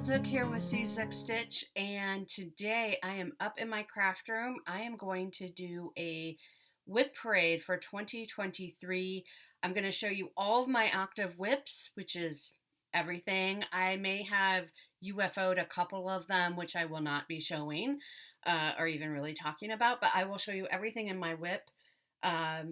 Zook here with C6 Stitch, and today I am up in my craft room. I am going to do a WIP Parade for 2023. I'm going to show you all of my octave WIPs, which is everything. I may have UFO'd a couple of them, which I will not be showing or even really talking about, but I will show you everything in my WIP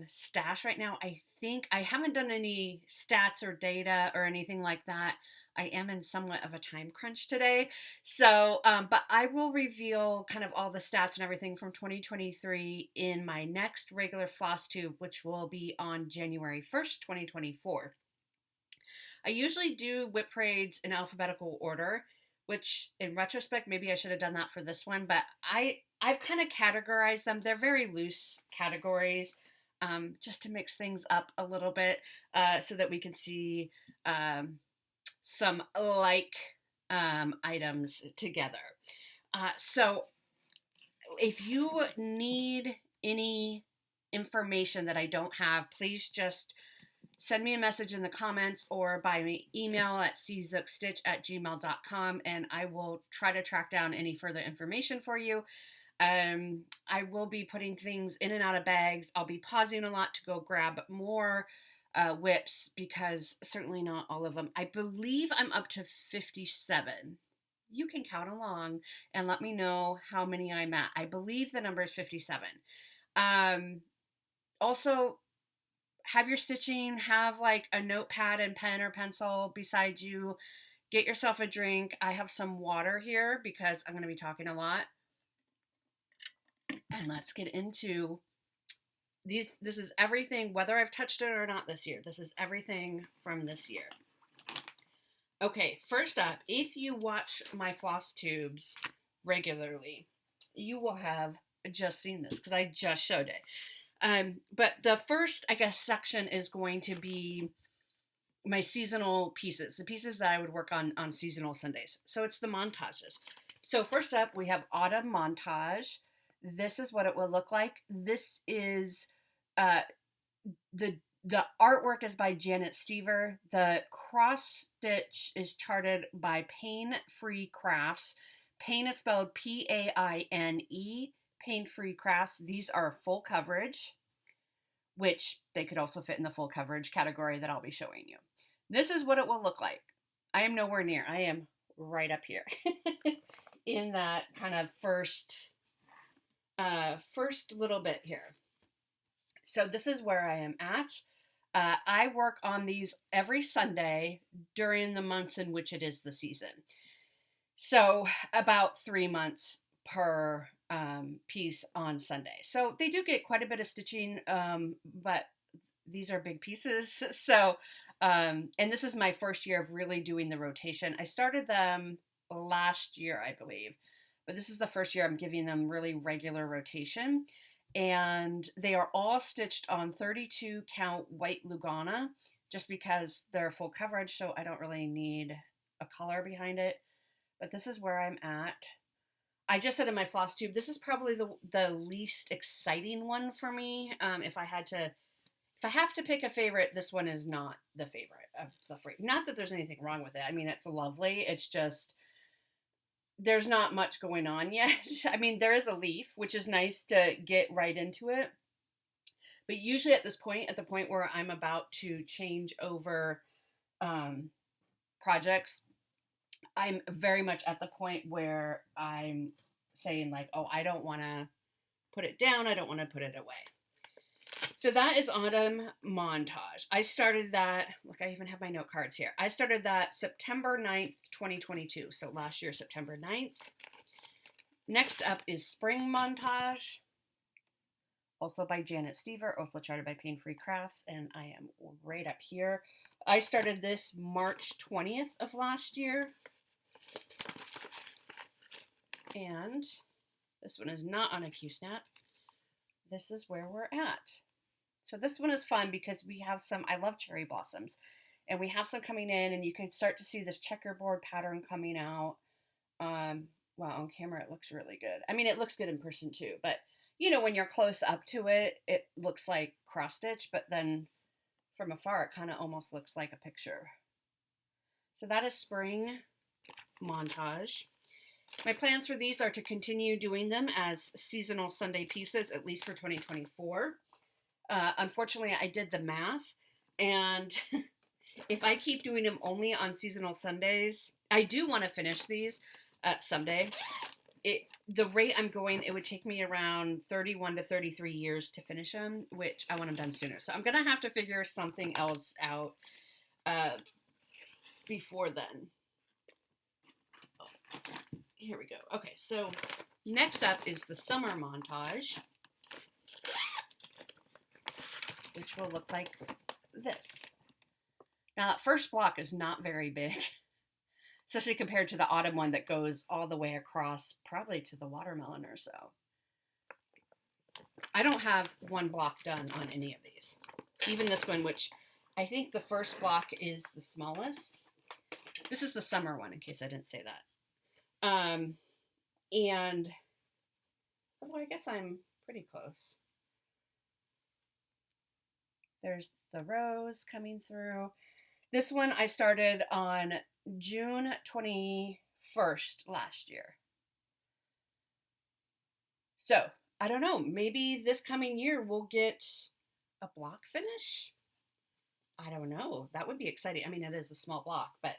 stash right now. I think I haven't done any stats or data or anything like that. I am in somewhat of a time crunch today. So, but I will reveal kind of all the stats and everything from 2023 in my next regular floss tube, which will be on January 1st, 2024. I usually do WIP parades in alphabetical order, which in retrospect, maybe I should have done that for this one, but I've kind of categorized them. They're very loose categories, just to mix things up a little bit, so that we can see, some like items together. So if you need any information that I don't have, please just send me a message in the comments or by me email at czookstitch@gmail.com, and I will try to track down any further information for you. I will be putting things in and out of bags. I'll be pausing a lot to go grab more WIPs, because certainly not all of them. I believe I'm up to 57. You can count along and let me know how many I'm at. I believe the number is 57. Also, have your stitching, have like a notepad and pen or pencil beside you. Get yourself a drink. I have some water here because I'm going to be talking a lot. And let's get into this is everything, whether I've touched it or not this year. This is everything from this year. Okay, first up, if you watch my floss tubes regularly, you will have just seen this because I just showed it. But the first, I guess, section is going to be my seasonal pieces, the pieces that I would work on seasonal Sundays. So it's the montages. So first up, we have Autumn Montage. This is what it will look like. This is the artwork is by Janet Stever. The cross stitch is charted by Pain Free Crafts. Pain is spelled P-A-I-N-E. Pain Free Crafts. These are full coverage, which they could also fit in the full coverage category that I'll be showing you. This is what it will look like. I am nowhere near. I am right up here in that kind of first little bit here. So this is where I am at. I work on these every Sunday during the months in which it is the season. So about 3 months per piece on Sunday. So they do get quite a bit of stitching, but these are big pieces. So, and this is my first year of really doing the rotation. I started them last year, I believe, but this is the first year I'm giving them really regular rotation. And they are all stitched on 32 count white Lugana, just because they're full coverage, so I don't really need a color behind it. But this is where I'm at. I just said in my floss tube, this is probably the least exciting one for me. If I have to pick a favorite, this one is not the favorite of the three. Not that there's anything wrong with it. I mean, it's lovely. It's just, there's not much going on yet. I mean, there is a leaf, which is nice to get right into it. But usually at this point, at the point where I'm about to change over projects, I'm very much at the point where I'm saying like, oh, I don't want to put it down. I don't want to put it away. So that is Autumn Montage. I started that, look, I even have my note cards here. I started that September 9th, 2022. So last year, September 9th. Next up is Spring Montage, also by Janet Stever, also charted by Pain Free Crafts, and I am right up here. I started this March 20th of last year. And this one is not on a Q-snap. This is where we're at. So this one is fun because we have some, I love cherry blossoms, and we have some coming in, and you can start to see this checkerboard pattern coming out. Well, on camera it looks really good. I mean, it looks good in person too, but you know, when you're close up to it, it looks like cross stitch, but then from afar it kind of almost looks like a picture. So that is spring. Montage. My plans for these are to continue doing them as seasonal Sunday pieces, at least for 2024. Unfortunately, I did the math, and if I keep doing them only on seasonal Sundays, I do want to finish these someday. The rate I'm going, it would take me around 31 to 33 years to finish them, which I want them done sooner. So I'm going to have to figure something else out before then. Here we go. Okay, so next up is the summer montage, which will look like this. Now, that first block is not very big, especially compared to the autumn one that goes all the way across, probably to the watermelon or so. I don't have one block done on any of these. Even this one, which I think the first block is the smallest. This is the summer one, in case I didn't say that. And, well, I guess I'm pretty close. There's the rose coming through. This one I started on June 21st last year. So, I don't know, maybe this coming year we'll get a block finish? I don't know. That would be exciting. I mean, it is a small block, but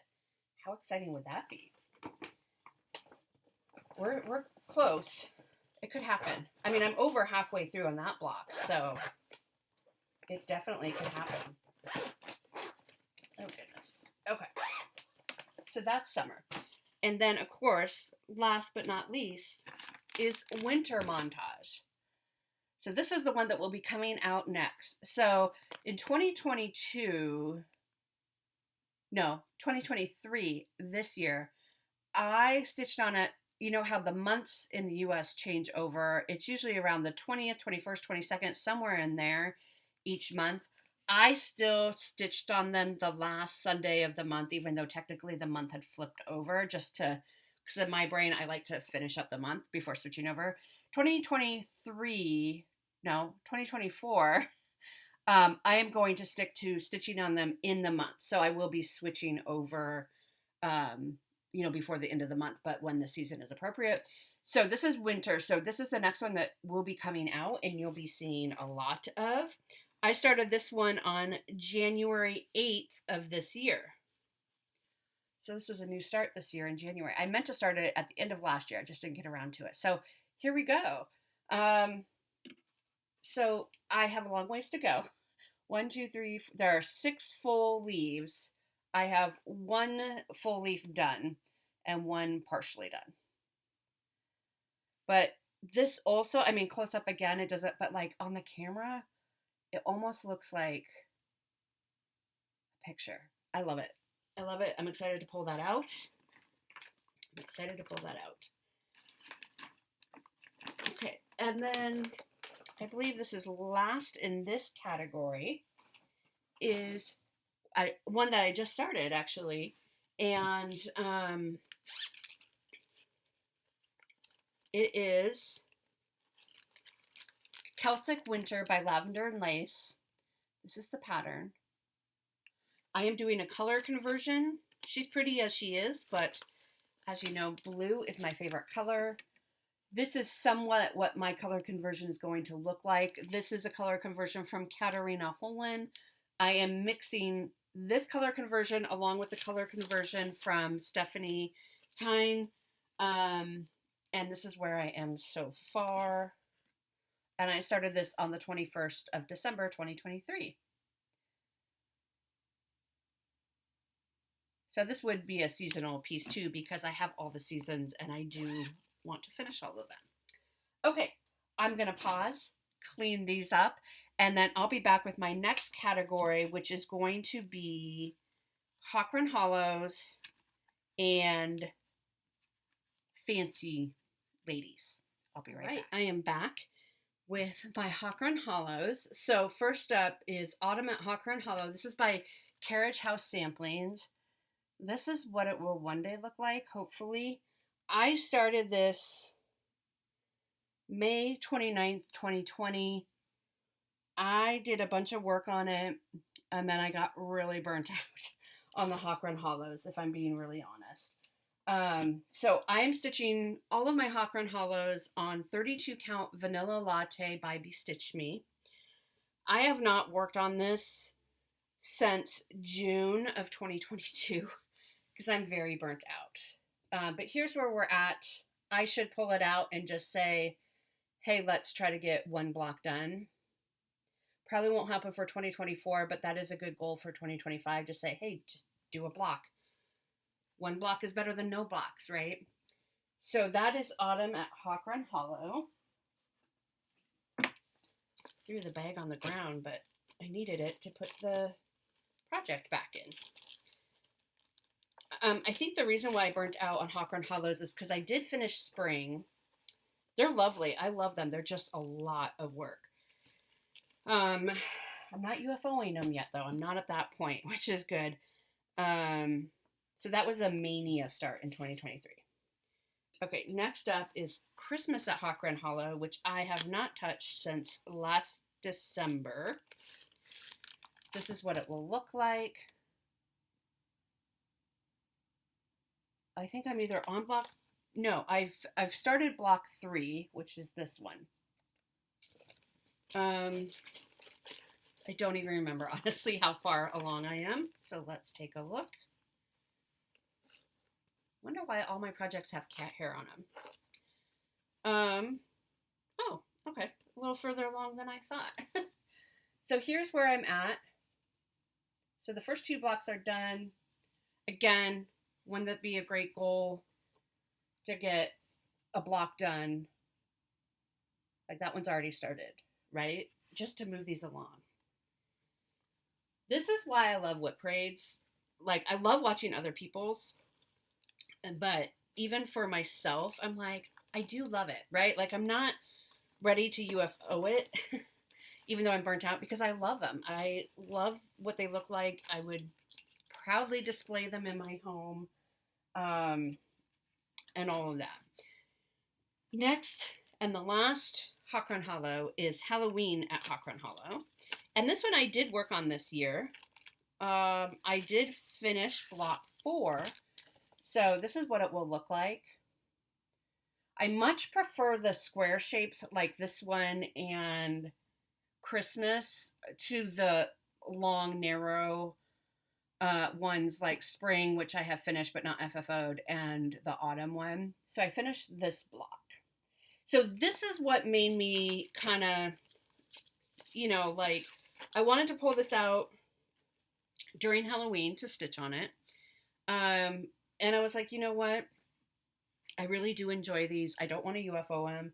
how exciting would that be? We're close. It could happen. I mean, I'm over halfway through on that block, so it definitely could happen. Oh, goodness. Okay. So that's summer. And then, of course, last but not least, is winter montage. So this is the one that will be coming out next. So in 2023, this year, I stitched on it. You know how the months in the U.S. change over. It's usually around the 20th, 21st, 22nd, somewhere in there each month. I still stitched on them the last Sunday of the month, even though technically the month had flipped over, just to, because in my brain, I like to finish up the month before switching over. 2024, I am going to stick to stitching on them in the month. So I will be switching over, before the end of the month, but when the season is appropriate. So this is winter. So this is the next one that will be coming out and you'll be seeing a lot of. I started this one on January 8th of this year. So this was a new start this year in January. I meant to start it at the end of last year. I just didn't get around to it. So here we go. So I have a long ways to go. 1, 2, 3, there are 6 full leaves. I have 1 full leaf done and 1 partially done. But this also, I mean, close up again, it doesn't, but like on the camera, it almost looks like a picture. I love it. I love it. I'm excited to pull that out. Okay, and then I believe this is last in this category is one that I just started actually, and it is Celtic Winter by Lavender and Lace. This is the pattern. I am doing a color conversion. She's pretty as she is, but as you know, blue is my favorite color. This is somewhat what my color conversion is going to look like. This is a color conversion from Katarina Holland. I am mixing this color conversion along with the color conversion from Stephanie Hine. And this is where I am so far. And I started this on the 21st of December, 2023. So this would be a seasonal piece too, because I have all the seasons and I do want to finish all of them. Okay, I'm going to pause, clean these up, and then I'll be back with my next category, which is going to be Hawrun Holos and Fancy Ladies. I'll be right back. I am back with my Hawrun Holos. So first up is Autumn at Hawrun Holo. This is by Carriage House Samplings. This is what it will one day look like, hopefully. I started this May 29th, 2020. I did a bunch of work on it, and then I got really burnt out on the Hawrun Holos, if I'm being really honest. So I am stitching all of my Hawrun Holos on 32 count Vanilla Latte by Bestitch Me. I have not worked on this since June of 2022 because I'm very burnt out. But here's where we're at. I should pull it out and just say, hey, let's try to get one block done. Probably won't happen for 2024, but that is a good goal for 2025 to say, hey, just do a block. One block is better than no blocks, right? So that is Autumn at Hawrun Holo. Threw the bag on the ground, but I needed it to put the project back in. I think the reason why I burnt out on Hawrun Holos is because I did finish spring. They're lovely. I love them. They're just a lot of work. I'm not UFOing them yet, though. I'm not at that point, which is good. So that was a mania start in 2023. Okay, next up is Christmas at Hawrun Holo, which I have not touched since last December. This is what it will look like. I think I'm either on block. No, I've started block 3, which is this one. I don't even remember, honestly, how far along I am. So let's take a look. Wonder why all my projects have cat hair on them. Oh, okay. A little further along than I thought. So here's where I'm at. So the first 2 blocks are done. Again, wouldn't that be a great goal to get a block done? Like that one's already started, right? Just to move these along. This is why I love WIP parades. Like, I love watching other people's, but even for myself, I'm like, I do love it, right? Like, I'm not ready to UFO it, even though I'm burnt out, because I love them. I love what they look like. I would proudly display them in my home, and all of that. Next, and the last Hawrun Holo is Halloween at Hawrun Holo. And this one I did work on this year. I did finish block 4. So this is what it will look like. I much prefer the square shapes like this one and Christmas to the long, narrow ones like spring, which I have finished but not FFO'd, and the autumn one. So I finished this block. So this is what made me kind of, like, I wanted to pull this out during Halloween to stitch on it. And I was like, you know what? I really do enjoy these. I don't want to UFO them.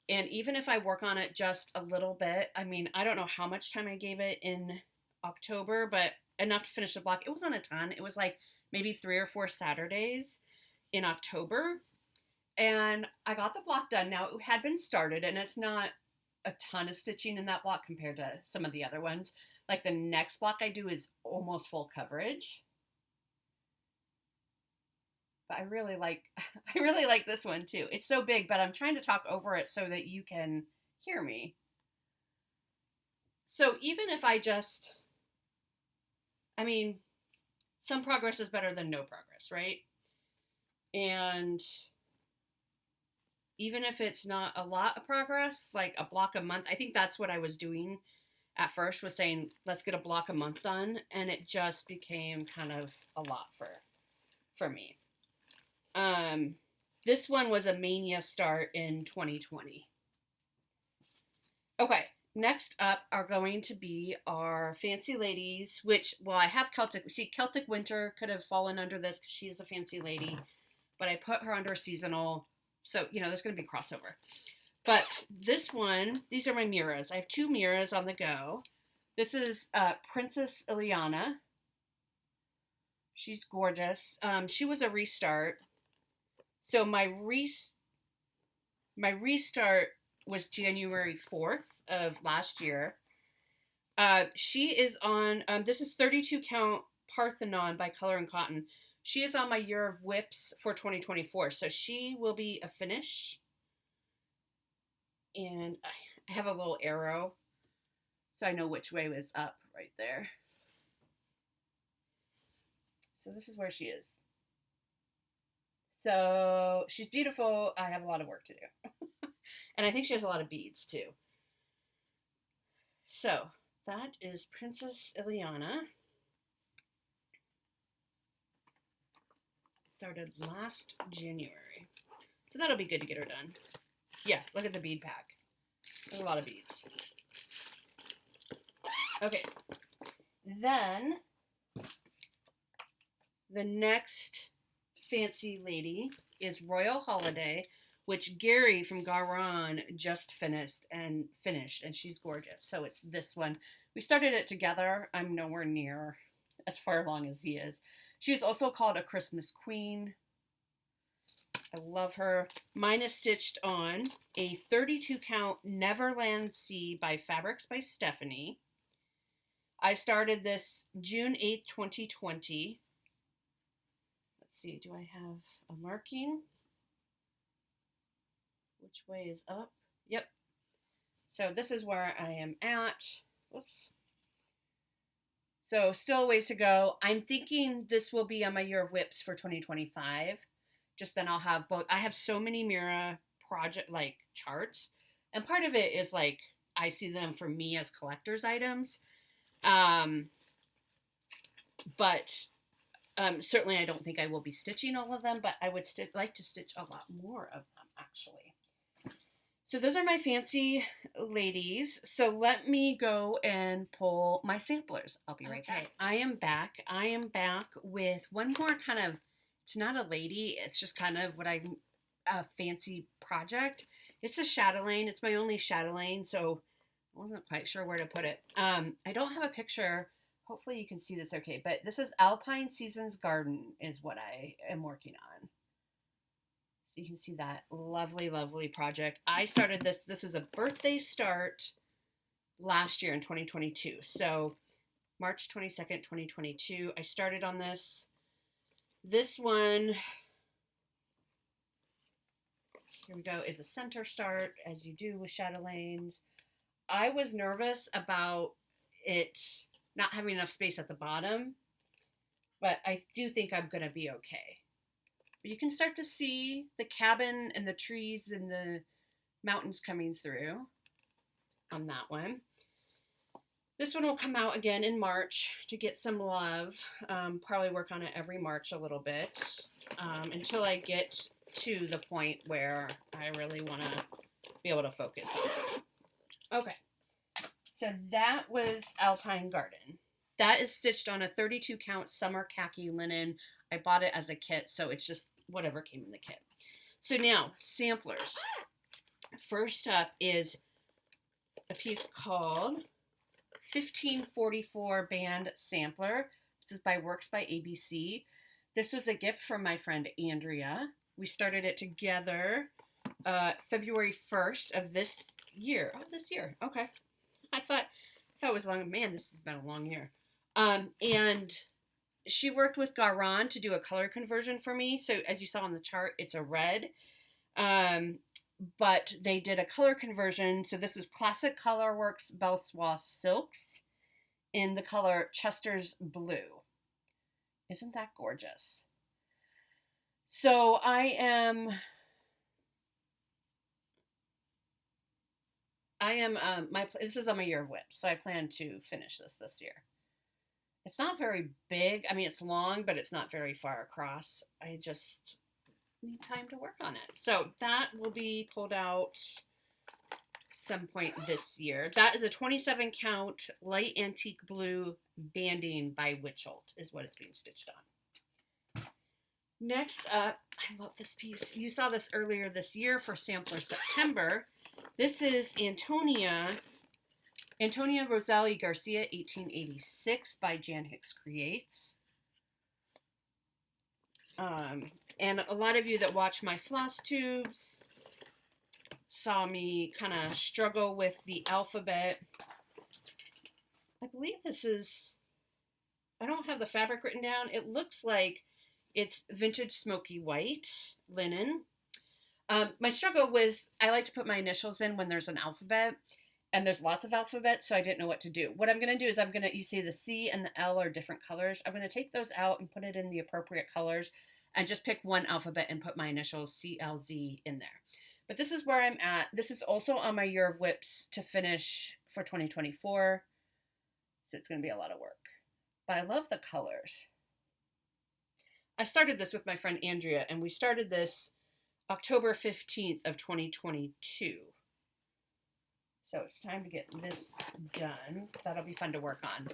And even if I work on it just a little bit, I mean, I don't know how much time I gave it in October, but enough to finish the block. It wasn't a ton. It was like maybe 3 or 4 Saturdays in October. And I got the block done. Now, it had been started, and it's not a ton of stitching in that block compared to some of the other ones. Like the next block I do is almost full coverage. But I really like this one too. It's so big, but I'm trying to talk over it so that you can hear me. So even if some progress is better than no progress, right? And even if it's not a lot of progress, like a block a month, I think that's what I was doing at first, was saying, let's get a block a month done. And it just became kind of a lot for me. This one was a mania start in 2020. Okay, next up are going to be our Fancy Ladies, which, well, I have Celtic. See, Celtic Winter could have fallen under this because she is a fancy lady, but I put her under seasonal. So, there's going to be crossover. But this one, these are my Miras. I have 2 Miras on the go. This is Princess Ileana. She's gorgeous. She was a restart. So my restart was January 4th of last year. She is on, this is 32 count Parthenon by Color and Cotton. She is on my year of WIPs for 2024. So she will be a finish. And I have a little arrow, so I know which way was up right there. So this is where she is. So she's beautiful. I have a lot of work to do. And I think she has a lot of beads too. So that is Princess Ileana. Started last January. So that'll be good to get her done. Yeah, look at the bead pack. There's a lot of beads. Okay. Then the next fancy lady is Royal Holiday, which Gary from Hawrun just finished, and she's gorgeous. So it's this one. We started it together. I'm nowhere near as far along as he is. She's also called a Christmas Queen. I love her. Mine is stitched on a 32 count Neverland Sea by Fabrics by Stephanie. I started this June 8th, 2020. Let's see, do I have a marking? Which way is up? Yep. So this is where I am at. Whoops. So still a ways to go. I'm thinking this will be on my year of WIPs for 2025. Just then I'll have both. I have so many Mira project like charts. And part of it is like I see them for me as collector's items. But certainly I don't think I will be stitching all of them, but I would like to stitch a lot more of them actually. So those are my fancy ladies. So let me go and pull my samplers. I'll be right back. I am back. I am back with one more kind of, it's not a lady, it's just kind of what I'm, a fancy project. It's a chatelaine. It's my only chatelaine, so I wasn't quite sure where to put it. I don't have a picture. Hopefully you can see this okay, but this is Alpine Seasons Garden is what I am working on. So you can see that lovely, lovely project. I started this. This was a birthday start last year in 2022. So March 22nd, 2022, I started on this. This one, here we go, is a center start, as you do with chatelaines. I was nervous about it not having enough space at the bottom, but I do think I'm going to be okay. But you can start to see the cabin and the trees and the mountains coming through on that one. This one will come out again in March to get some love. Probably work on it every March a little bit until I get to the point where I really want to be able to focus on it. Okay, so that was Alpine Garden. That is stitched on a 32 count summer khaki linen. I bought it as a kit, so it's just whatever came in the kit. So now, samplers. First up is a piece called 1544 Band Sampler. This is by Works by ABC. This was a gift from my friend Andrea. We started it together February 1st of this year. Oh, this year. Okay. I thought it was long. Man, this has been a long year. And she worked with Hawrun to do a color conversion for me. So as you saw on the chart, it's a red. But they did a color conversion. So this is Classic Colorworks Belsois Silks in the color Chester's Blue. Isn't that gorgeous? So this is on my year of WIP, so I plan to finish this year. It's not very big. I mean, it's long, but it's not very far across. I just need time to work on it. So that will be pulled out some point this year. That is a 27 count light antique blue banding by Witchelt is what it's being stitched on. Next up, I love this piece. You saw this earlier this year for Sampler September. This is Antonia Rosalie Garcia, 1886 by Jan Hicks Creates. And a lot of you that watch my floss tubes saw me kind of struggle with the alphabet. I believe this is, I don't have the fabric written down. It looks like it's vintage smoky white linen. My struggle was I like to put my initials in when there's an alphabet, and there's lots of alphabets, so I didn't know what to do. What I'm going to do is you see the C and the L are different colors. I'm going to take those out and put it in the appropriate colors. and just pick one alphabet and put my initials CLZ in there. But this is where I'm at. This is also on my year of WIPs to finish for 2024. So it's going to be a lot of work. But I love the colors. I started this with my friend Andrea, and we started this October 15th of 2022. So it's time to get this done. That'll be fun to work on.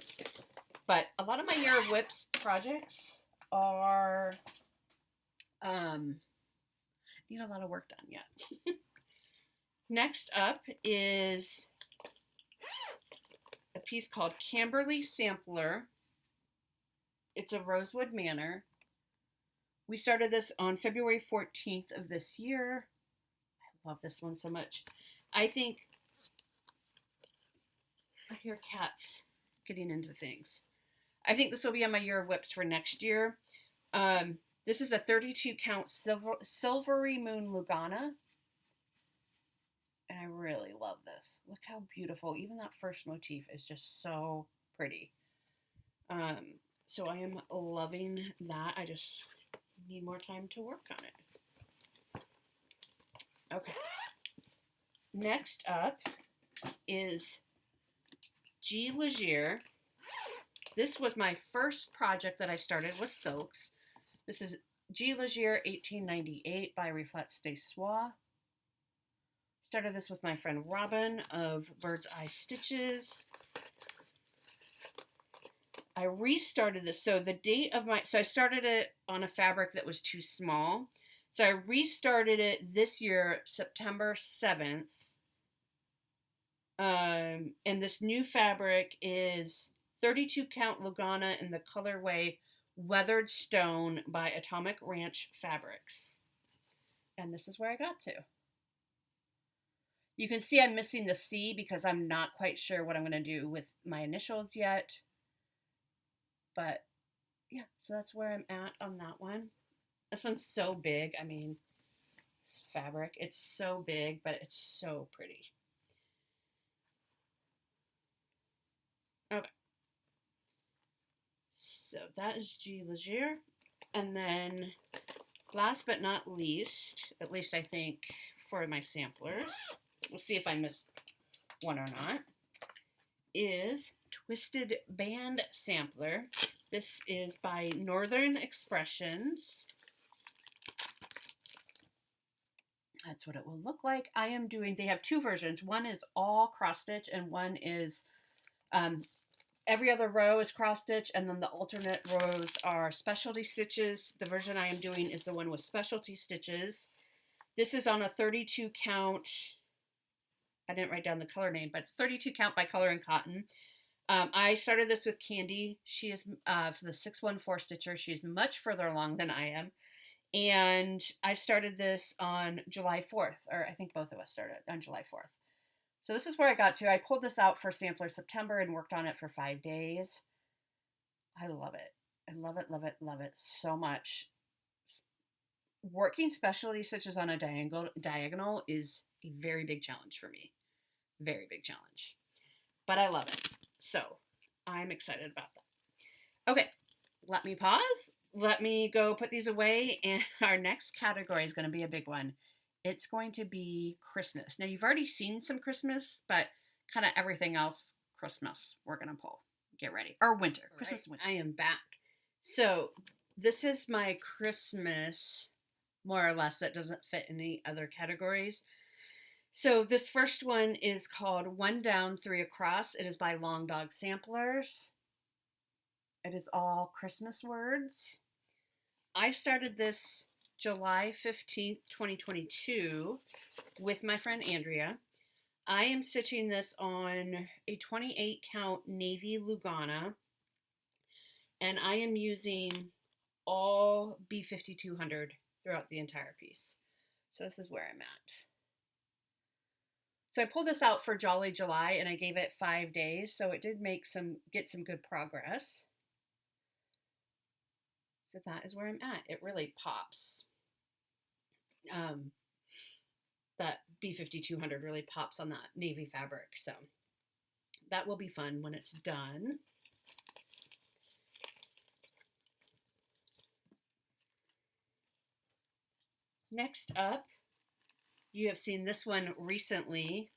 But a lot of my year of WIPs projects are need a lot of work done yet. Next up is a piece called Cambly Sampler. It's a Rosewood Manor. We started this on February 14th of this year. I love this one so much. I think I hear cats getting into things. I think this will be on my year of WIPs for next year. This is a 32 count Silvery Moon Lugana. And I really love this. Look how beautiful. Even that first motif is just so pretty. So I am loving that. I just need more time to work on it. Okay. Next up is Glier. This was my first project that I started with silks. This is Glier 1898 by Reflex des Soies. Started this with my friend Robin of Bird's Eye Stitches. I restarted this. So the date of so I started it on a fabric that was too small. So I restarted it this year, September 7th. And this new fabric is 32 count Lugana in the colorway Weathered Stone by Atomic Ranch Fabrics. And this is where I got to. You can see I'm missing the C because I'm not quite sure what I'm going to do with my initials yet. But yeah, so that's where I'm at on that one. This one's so big. I mean, this fabric, it's so big, but it's so pretty. Okay. So that is Glier. And then last but not least, at least I think for my samplers, we'll see if I missed one or not, is Twisted Band Sampler. This is by Northern Expressions. That's what it will look like. I am doing, they have two versions. One is all cross stitch and one is every other row is cross stitch, and then the alternate rows are specialty stitches. The version I am doing is the one with specialty stitches. This is on a 32 count. I didn't write down the color name, but it's 32 count by Color and Cotton. I started this with Candy. She is for the 614 stitcher. She's much further along than I am. And I started this on July 4th, or I think both of us started on July 4th. So this is where I got to. I pulled this out for Sampler September and worked on it for 5 days. I love it. I love it, love it, love it so much. Working specialty stitches on a diagonal is a very big challenge for me. Very big challenge. But I love it. So I'm excited about that. Okay, let me pause. Let me go put these away. And our next category is going to be a big one. It's going to be Christmas. Now, you've already seen some Christmas, but kind of everything else Christmas we're going to pull. Get ready. Or winter. Right. Christmas, winter. I am back. So this is my Christmas, more or less, that doesn't fit in any other categories. So this first one is called One Down, Three Across. It is by Long Dog Samplers. It is all Christmas words. I started this July 15th, 2022 with my friend Andrea. I am stitching this on a 28 count navy Lugana, and I am using all B5200 throughout the entire piece. So this is where I'm at. So I pulled this out for Jolly July and I gave it 5 days, so it did get some good progress. So that is where I'm at. It really pops. That B5200 really pops on that navy fabric. So that will be fun when it's done. Next up, you have seen this one recently,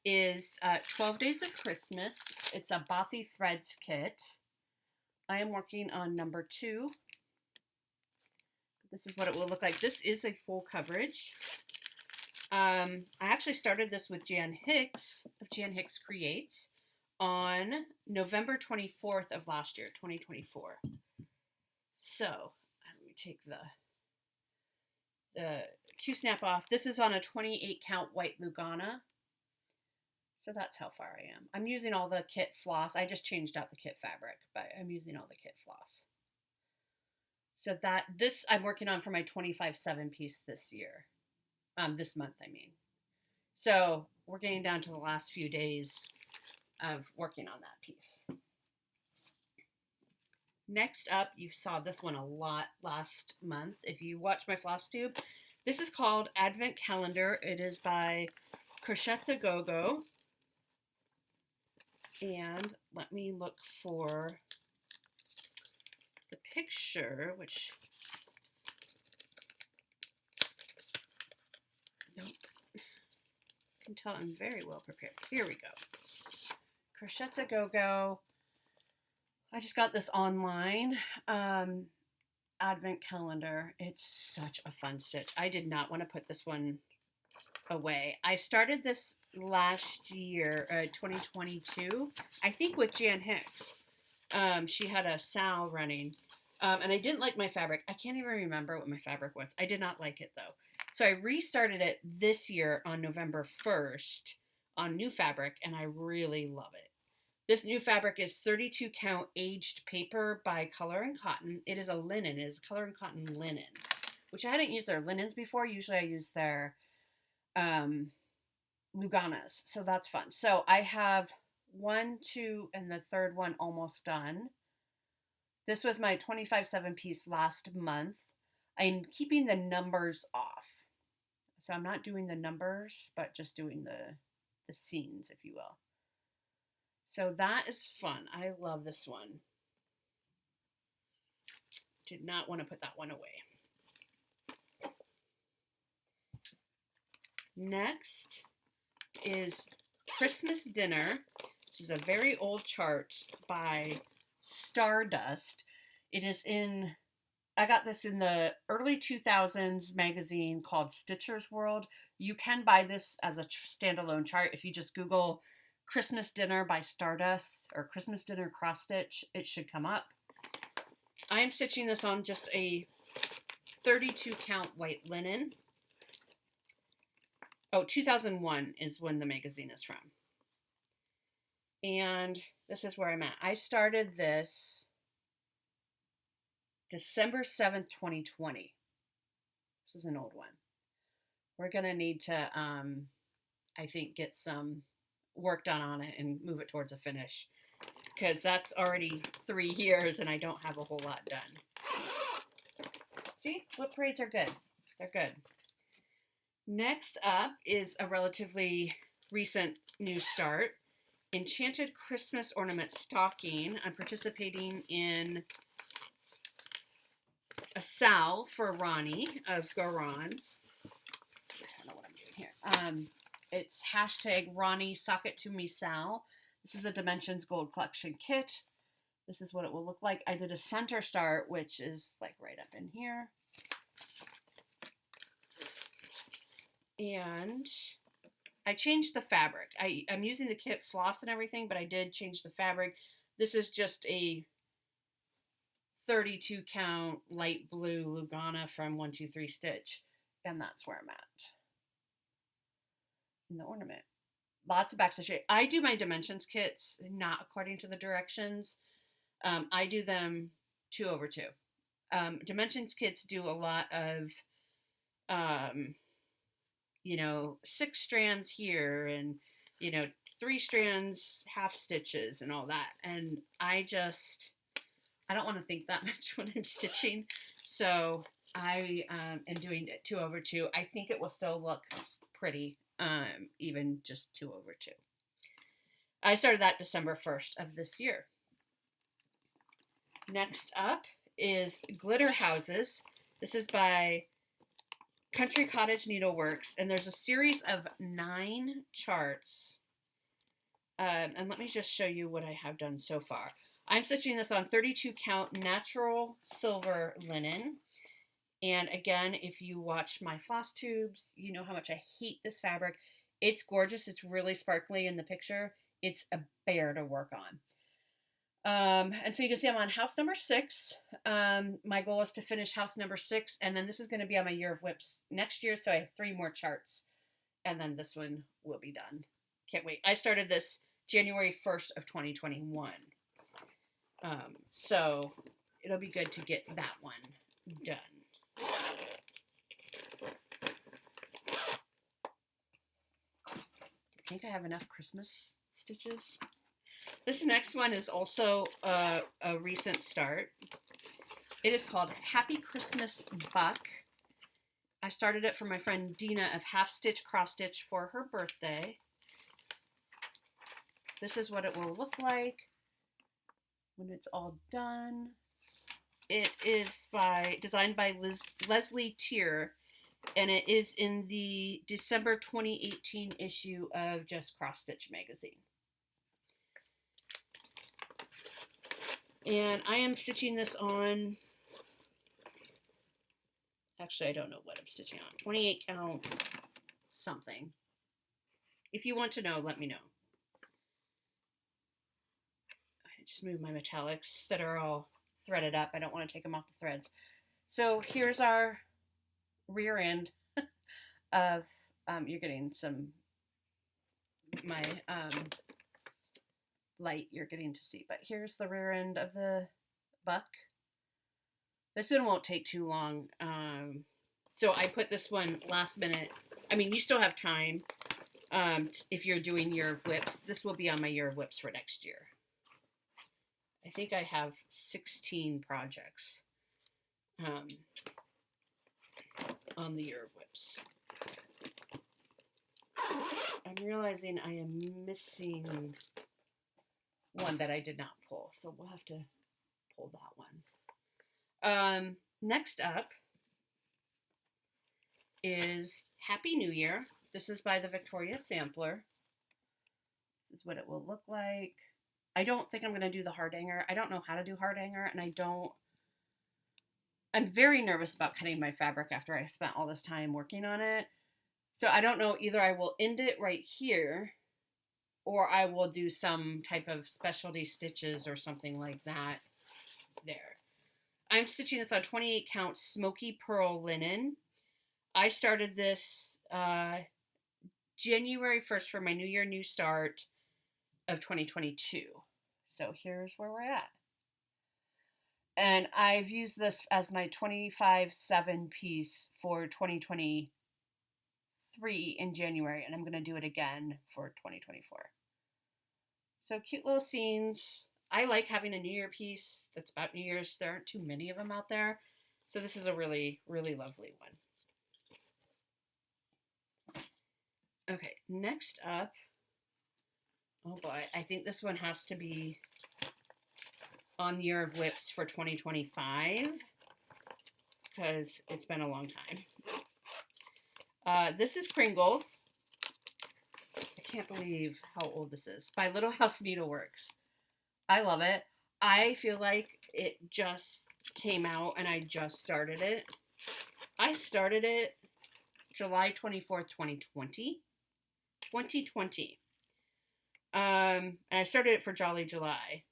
is 12 Days of Christmas. It's a Bothy Threads kit. I am working on number 2. This is what it will look like. This is a full coverage. I actually started this with Jan Hicks of Jan Hicks Creates on November 24th of last year, 2024. So let me take the Q-snap off. This is on a 28 count white Lugana. So that's how far I am. I'm using all the kit floss. I just changed out the kit fabric, but I'm using all the kit floss. So this I'm working on for my 25/7 piece this year. This month, I mean. So we're getting down to the last few days of working on that piece. Next up, you saw this one a lot last month. If you watch my floss tube, this is called Advent Calendar. It is by Crochetta Go-Go. And let me look for the picture, which nope. You can tell I'm very well prepared. Here we go. Crochetta Go-Go. I just got this online. Advent calendar. It's such a fun stitch. I did not want to put this one away. I started this last year, 2022, I think with Jan Hicks. She had a Sal running, and I didn't like my fabric. I can't even remember what my fabric was. I did not like it though. So I restarted it this year on November 1st on new fabric, and I really love it. This new fabric is 32 count aged paper by Color and Cotton. It is a linen. It is Color and Cotton linen, which I hadn't used their linens before. Usually I use their Luganas, so that's fun. So I have 1, 2, and the third one almost done. This was my 25/7 piece last month. I'm keeping the numbers off. So I'm not doing the numbers, but just doing the scenes, if you will. So that is fun. I love this one. Did not want to put that one away. Next is Christmas Dinner. This is a very old chart by Stardust. It is I got this in the early 2000s magazine called Stitcher's World. You can buy this as a standalone chart. If you just Google Christmas Dinner by Stardust or Christmas Dinner Crossstitch, it should come up. I am stitching this on just a 32 count white linen. Oh, 2001 is when the magazine is from. And this is where I'm at. I started this December 7th, 2020. This is an old one. We're going to need to, I think, get some work done on it and move it towards a finish, because that's already 3 years and I don't have a whole lot done. See, WIP Parades are good. They're good. Next up is a relatively recent new start. Enchanted Christmas Ornament Stocking. I'm participating in a Sal for Ronnie of Goron. I don't know what I'm doing here. It's hashtag Ronnie Sock It To Me Sal. This is a Dimensions Gold Collection kit. This is what it will look like. I did a center start, which is like right up in here. And I changed the fabric. I'm using the kit floss and everything, but I did change the fabric. This is just a 32 count light blue Lugana from 123 Stitch. And that's where I'm at in the ornament. Lots of backstitch. I do my dimensions kits not according to the directions. I do them 2/2. Dimensions kits do a lot of, 6 strands here and, 3 strands, half stitches and all that. And I don't want to think that much when I'm stitching. So I am doing it 2/2. I think it will still look pretty, even just 2/2. I started that December 1st of this year. Next up is Glitter Houses. This is by Country Cottage Needleworks, and there's a series of 9 charts. And let me just show you what I have done so far. I'm stitching this on 32 count natural silver linen. And again, if you watch my floss tubes, you know how much I hate this fabric. It's gorgeous. It's really sparkly in the picture. It's a bear to work on. And so you can see I'm on house number 6. My goal is to finish house number 6, and then this is going to be on my year of WIPs next year, so I have 3 more charts, and then this one will be done. Can't wait. I started this January 1st of 2021. So it'll be good to get that one done. I think I have enough Christmas stitches. This next one is also a recent start. It is called Happy Christmas Buck. I started it for my friend Dina of Half Stitch Cross Stitch for her birthday. This is what it will look like when it's all done. It is designed by Leslie Tier, and it is in the December 2018 issue of Just Cross Stitch magazine. And I am stitching this on, actually I don't know what I'm stitching on, 28 count something. If you want to know, let me know. I just moved my metallics that are all threaded up. I don't want to take them off the threads. So here's our rear end of, you're getting some, my light you're getting to see, but here's the rear end of the buck. This one won't take too long. So I put this one last minute. I mean, you still have time if you're doing year of WIPs. This will be on my year of WIPs for next year. I think I have 16 projects on the year of WIPs. I'm realizing I am missing one that I did not pull, so we'll have to pull that one. Next up is Happy New Year. This is by the Victoria Sampler. This is what it will look like. I don't think I'm going to do the heart hanger. I don't know how to do heart hanger, and I'm very nervous about cutting my fabric after I spent all this time working on it. So I don't know, either I will end it right here, or I will do some type of specialty stitches or something like that there. I'm stitching this on 28 count smoky pearl linen. I started this January 1st for my New Year, New Start of 2022. So here's where we're at. And I've used this as my 25/7 piece for 2023 in January, and I'm going to do it again for 2024. So cute little scenes. I like having a New Year piece that's about New Year's. There aren't too many of them out there. So this is a really, really lovely one. Okay, next up. Oh boy, I think this one has to be on Year of WIPs for 2025 because it's been a long time. This is Pringles. I can't believe how old this is. By Little House Needleworks. I love it. I feel like it just came out and I just started it. I started it July 24th, 2020. 2020. And I started it for Jolly July.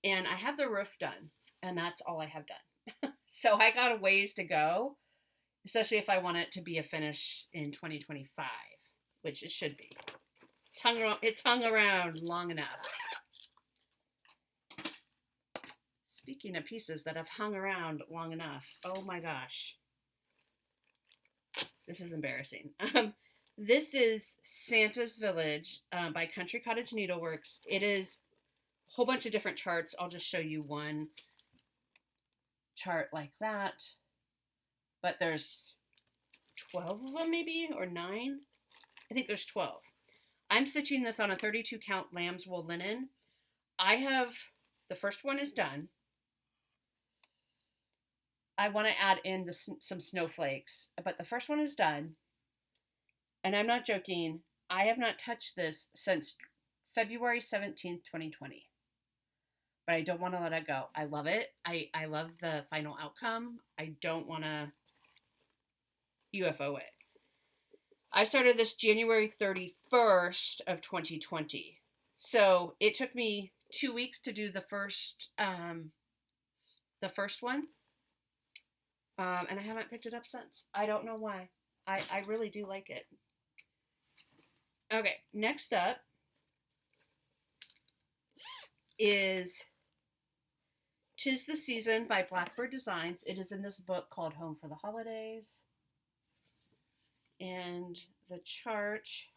And I have the roof done, and that's all I have done. So I got a ways to go, especially if I want it to be a finish in 2025, which it should be. It's hung around long enough. Speaking of pieces that have hung around long enough, oh my gosh. This is embarrassing. This is Santa's Village by Country Cottage Needleworks. It is a whole bunch of different charts. I'll just show you one chart like that. But there's 12 of them maybe, or 9. I think there's 12. I'm stitching this on a 32 count lamb's wool linen. The first one is done. I want to add in some snowflakes, but the first one is done. And I'm not joking. I have not touched this since February 17th, 2020. But I don't want to let it go. I love it. I love the final outcome. I don't want to UFO it. I started this January 31st of 2020. So it took me 2 weeks to do the first one. And I haven't picked it up since. I don't know why. I really do like it. Okay, next up is 'Tis the Season by Blackbird Designs. It is in this book called Home for the Holidays. And the chart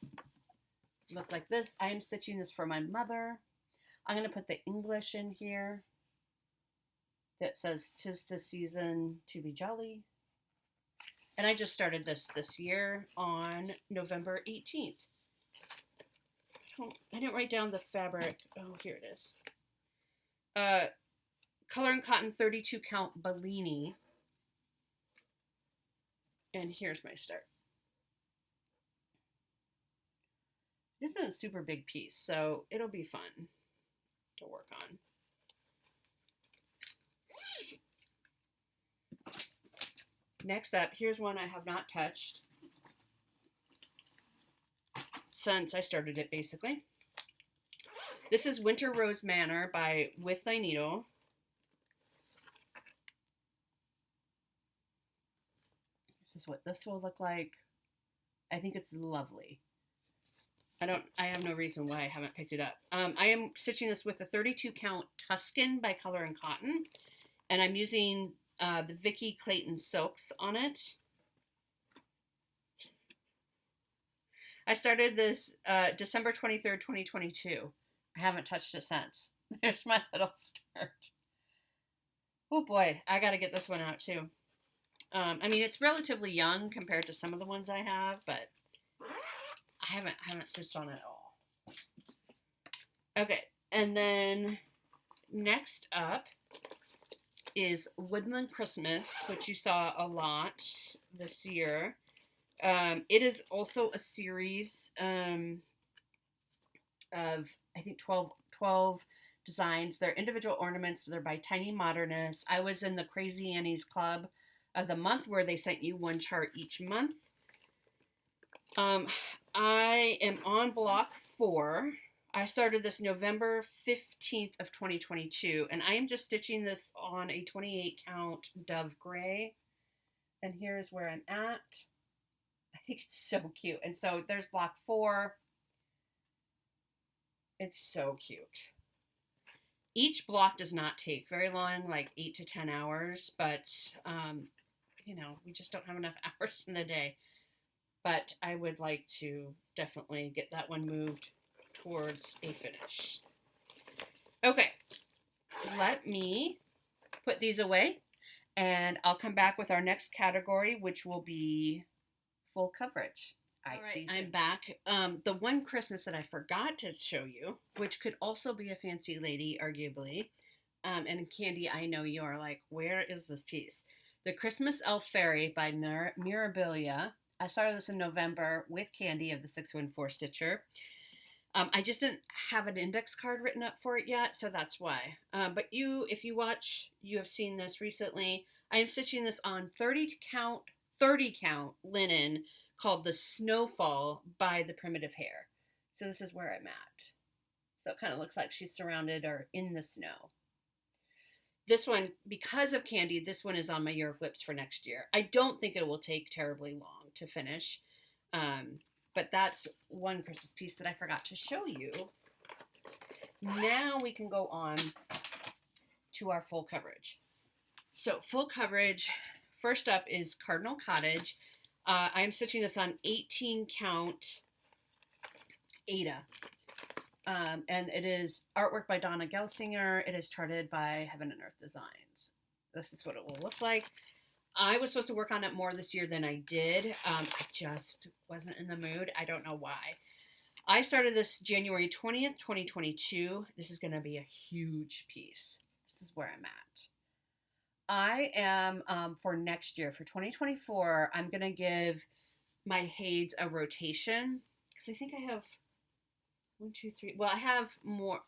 looked like this. I am stitching this for my mother. I'm going to put the English in here that says 'Tis the season to be jolly. And I just started this year on November 18th. I didn't write down the fabric. Oh, here it is. Color and Cotton 32 count Bellini. And here's my start. This is a super big piece, so it'll be fun to work on. Next up, here's one I have not touched since I started it, basically. This is Winter Rose Manor by With Thy Needle. This is what this will look like. I think it's lovely. I have no reason why I haven't picked it up. I am stitching this with a 32 count Tuscan by Color and Cotton, and I'm using the Vicky Clayton silks on it. I started this December 23rd, 2022. I haven't touched it since. There's my little start. Oh boy, I gotta get this one out too. I mean, it's relatively young compared to some of the ones I have, but I haven't stitched on it at all. Okay, and then next up is Woodland Christmas, which you saw a lot this year. It is also a series of, I think, 12 designs. They're individual ornaments. They're by Tiny Modernists. I was in the Crazy Annie's Club of the month where they sent you one chart each month. I am on block 4. I started this November 15th of 2022, and I am just stitching this on a 28 count Dove Gray. And here's where I'm at. I think it's so cute. And so there's block 4. It's so cute. Each block does not take very long, like 8 to 10 hours, but, you know, we just don't have enough hours in the day. But I would like to definitely get that one moved towards a finish. Okay, let me put these away, and I'll come back with our next category, which will be full coverage. All right, I'm back. The one Christmas that I forgot to show you, which could also be a fancy lady, arguably, and Candy, I know you are like, where is this piece? The Christmas Elf Fairy by Mirabilia. I started this in November with Candy of the 614 Stitcher. I just didn't have an index card written up for it yet, so that's why. But if you watch, you have seen this recently. I am stitching this on 30 count linen called the Snowfall by the Primitive Hare. So this is where I'm at. So it kind of looks like she's surrounded or in the snow. This one, because of Candy, this one is on my Year of WIPs for next year. I don't think it will take terribly long to finish. But that's one Christmas piece that I forgot to show you. Now we can go on to our full coverage. So full coverage, first up is Cardinal Cottage. I'm stitching this on 18 count Ada. And it is artwork by Donna Gelsinger. It is charted by Heaven and Earth Designs. This is what it will look like. I was supposed to work on it more this year than I did. I just wasn't in the mood. I don't know why. I started this January 20th, 2022. This is going to be a huge piece. This is where I'm at. I am, for next year, for 2024, I'm going to give my Hades a rotation because I think I have one, two, three. Well, I have more,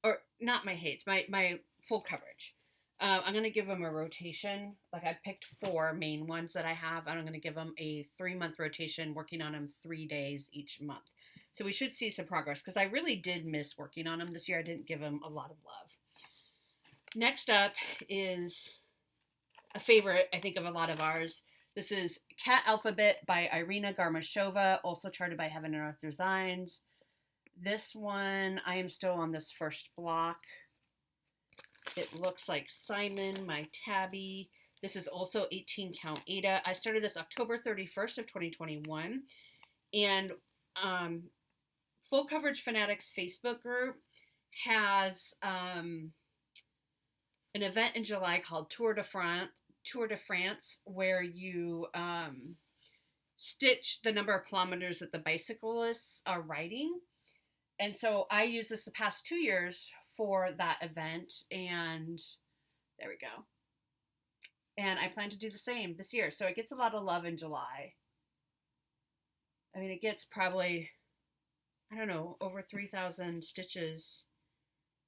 or not my Hades, my full coverage. I'm going to give them a rotation. Like I picked 4 main ones that I have, and I'm going to give them a 3-month rotation, working on them 3 days each month. So we should see some progress because I really did miss working on them this year. I didn't give them a lot of love. Next up is a favorite, I think, of a lot of ours. This is Cat Alphabet by Irina Garmashova, also charted by Heaven and Earth Designs. This one, I am still on this first block. It looks like Simon, my tabby. This is also 18 count Ada. I started this October 31st of 2021. And Full Coverage Fanatics Facebook group has an event in July called Tour de France, where you stitch the number of kilometers that the bicyclists are riding. And so I used this the past 2 years for that event, and there we go. And I plan to do the same this year. So it gets a lot of love in July. I mean, it gets probably, I don't know, over 3,000 stitches,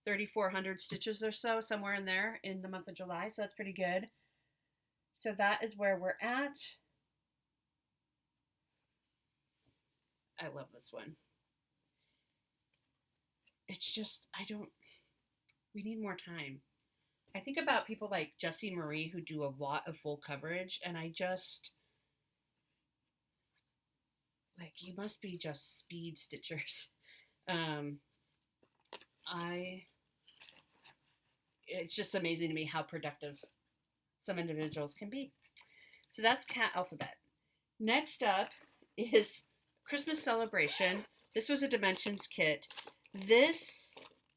3,400 stitches or so, somewhere in there in the month of July. So that's pretty good. So that is where we're at. I love this one. It's just, we need more time. I think about people like Jessie Marie who do a lot of full coverage, and I just, like, you must be just speed stitchers. It's just amazing to me how productive some individuals can be. So that's Cat Alphabet. Next up is Christmas Celebration. This was a Dimensions kit.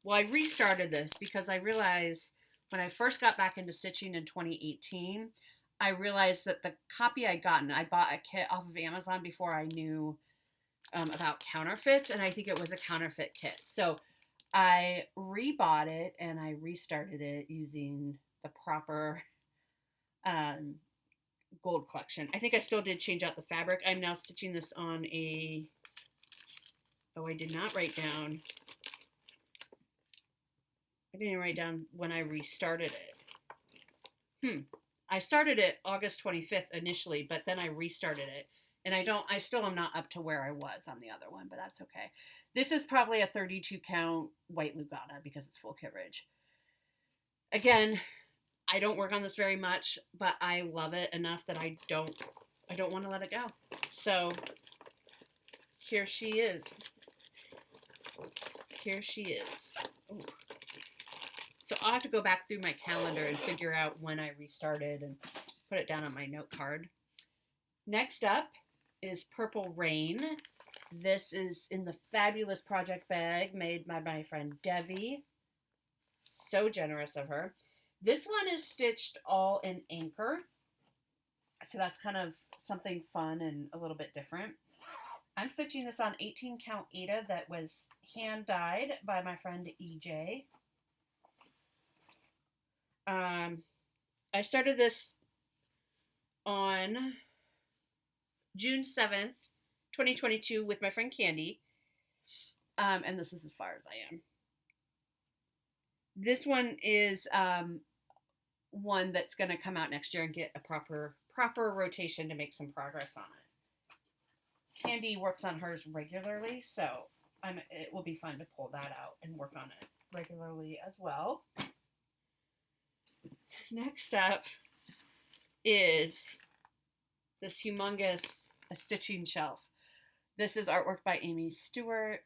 I restarted this because I realized when I first got back into stitching in 2018, I realized that the copy I bought a kit off of Amazon before I knew about counterfeits, and I think it was a counterfeit kit. So I rebought it and I restarted it using the proper gold collection. I think I still did change out the fabric. I'm now stitching this on a... Oh, I did not write down... I didn't write down when I restarted it. I started it August 25th initially, but then I restarted it. And I still am not up to where I was on the other one, but that's okay. This is probably a 32 count white Lugana because it's full coverage. Again, I don't work on this very much, but I love it enough that I don't want to let it go. So here she is. Here she is. Ooh. So I'll have to go back through my calendar and figure out when I restarted and put it down on my note card. Next up is Purple Rain. This is in the fabulous project bag made by my friend Devi. So generous of her. This one is stitched all in Anchor. So that's kind of something fun and a little bit different. I'm stitching this on 18 count Ada that was hand dyed by my friend EJ. I started this on June 7th, 2022 with my friend Candy. And this is as far as I am. This one is one that's going to come out next year and get a proper rotation to make some progress on it. Candy works on hers regularly, so it will be fun to pull that out and work on it regularly as well. Next up is this humongous stitching shelf. This is artwork by Amy Stewart,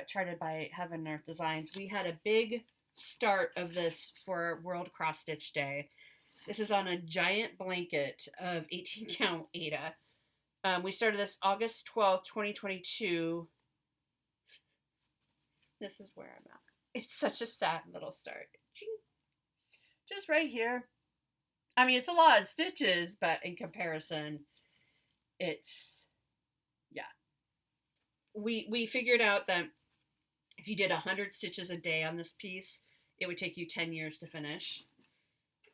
charted by Heaven and Earth Designs. We had a big start of this for World Cross Stitch Day. This is on a giant blanket of 18 count Ada. We started this August 12th, 2022. This is where I'm at. It's such a sad little start. Just right here. I mean, it's a lot of stitches, but in comparison, it's, yeah. We figured out that if you did 100 stitches a day on this piece, it would take you 10 years to finish.